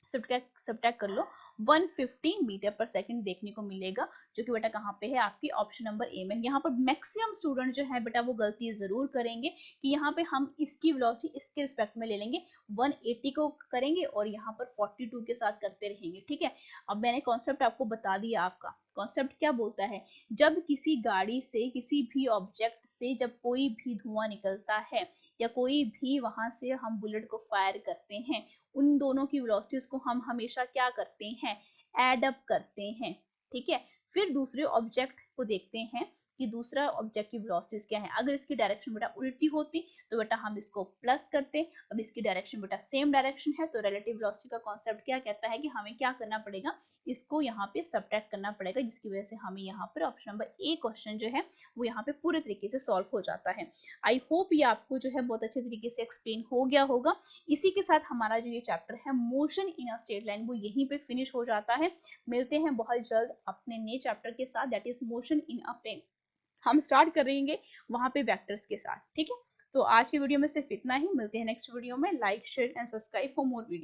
सब्ट्रैक्ट कर लो, 150 मीटर पर सेकंड देखने को मिलेगा, जो कि बेटा कहाँ पे है, आपकी ऑप्शन नंबर ए में। यहाँ पर मैक्सिमम स्टूडेंट जो है बेटा वो गलती जरूर करेंगे कि यहाँ पे हम इसकी वेलोसिटी इसके रिस्पेक्ट में ले लेंगे, 180 को करेंगे और यहाँ पर 42 के साथ करते रहेंगे। ठीक है, अब मैंने कॉन्सेप्ट आपको बता दिया। आपका कॉन्सेप्ट क्या बोलता है, जब किसी गाड़ी से, किसी भी ऑब्जेक्ट से जब कोई भी धुआं निकलता है या कोई भी वहां से हम बुलेट को फायर करते हैं, उन दोनों की वेलोसिटीज को हम हमेशा क्या करते हैं, एड अप करते हैं। ठीक है, फिर दूसरे ऑब्जेक्ट को देखते हैं कि दूसरा ऑब्जेक्ट की वेलोसिटीज क्या है। अगर इसकी डायरेक्शन बेटा उल्टी होती तो बेटा हम इसको प्लस करते। अब इसकी डायरेक्शन बेटा सेम डायरेक्शन है, तो रिलेटिव वेलोसिटी का कॉन्सेप्ट क्या कहता है कि हमें क्या करना पड़ेगा, इसको यहाँ पे सब्ट्रैक्ट करना पड़ेगा, जिसकी वजह से हमें यहाँ पर ऑप्शन नंबर ए क्वेश्चन जो है वो यहाँ पे पूरे तरीके से सॉल्व हो जाता है। आई होप ये आपको जो है बहुत अच्छे तरीके से एक्सप्लेन हो गया होगा। इसी के साथ हमारा जो ये चैप्टर है motion in a straight line वो यहीं पे फिनिश हो जाता है। मिलते हैं बहुत जल्द अपने नए चैप्टर के साथ, that is motion in a plane. हम स्टार्ट करेंगे वहां पे वेक्टर्स के साथ। ठीक है, तो आज की वीडियो में सिर्फ इतना ही। मिलते हैं नेक्स्ट वीडियो में। Like share and subscribe for more video.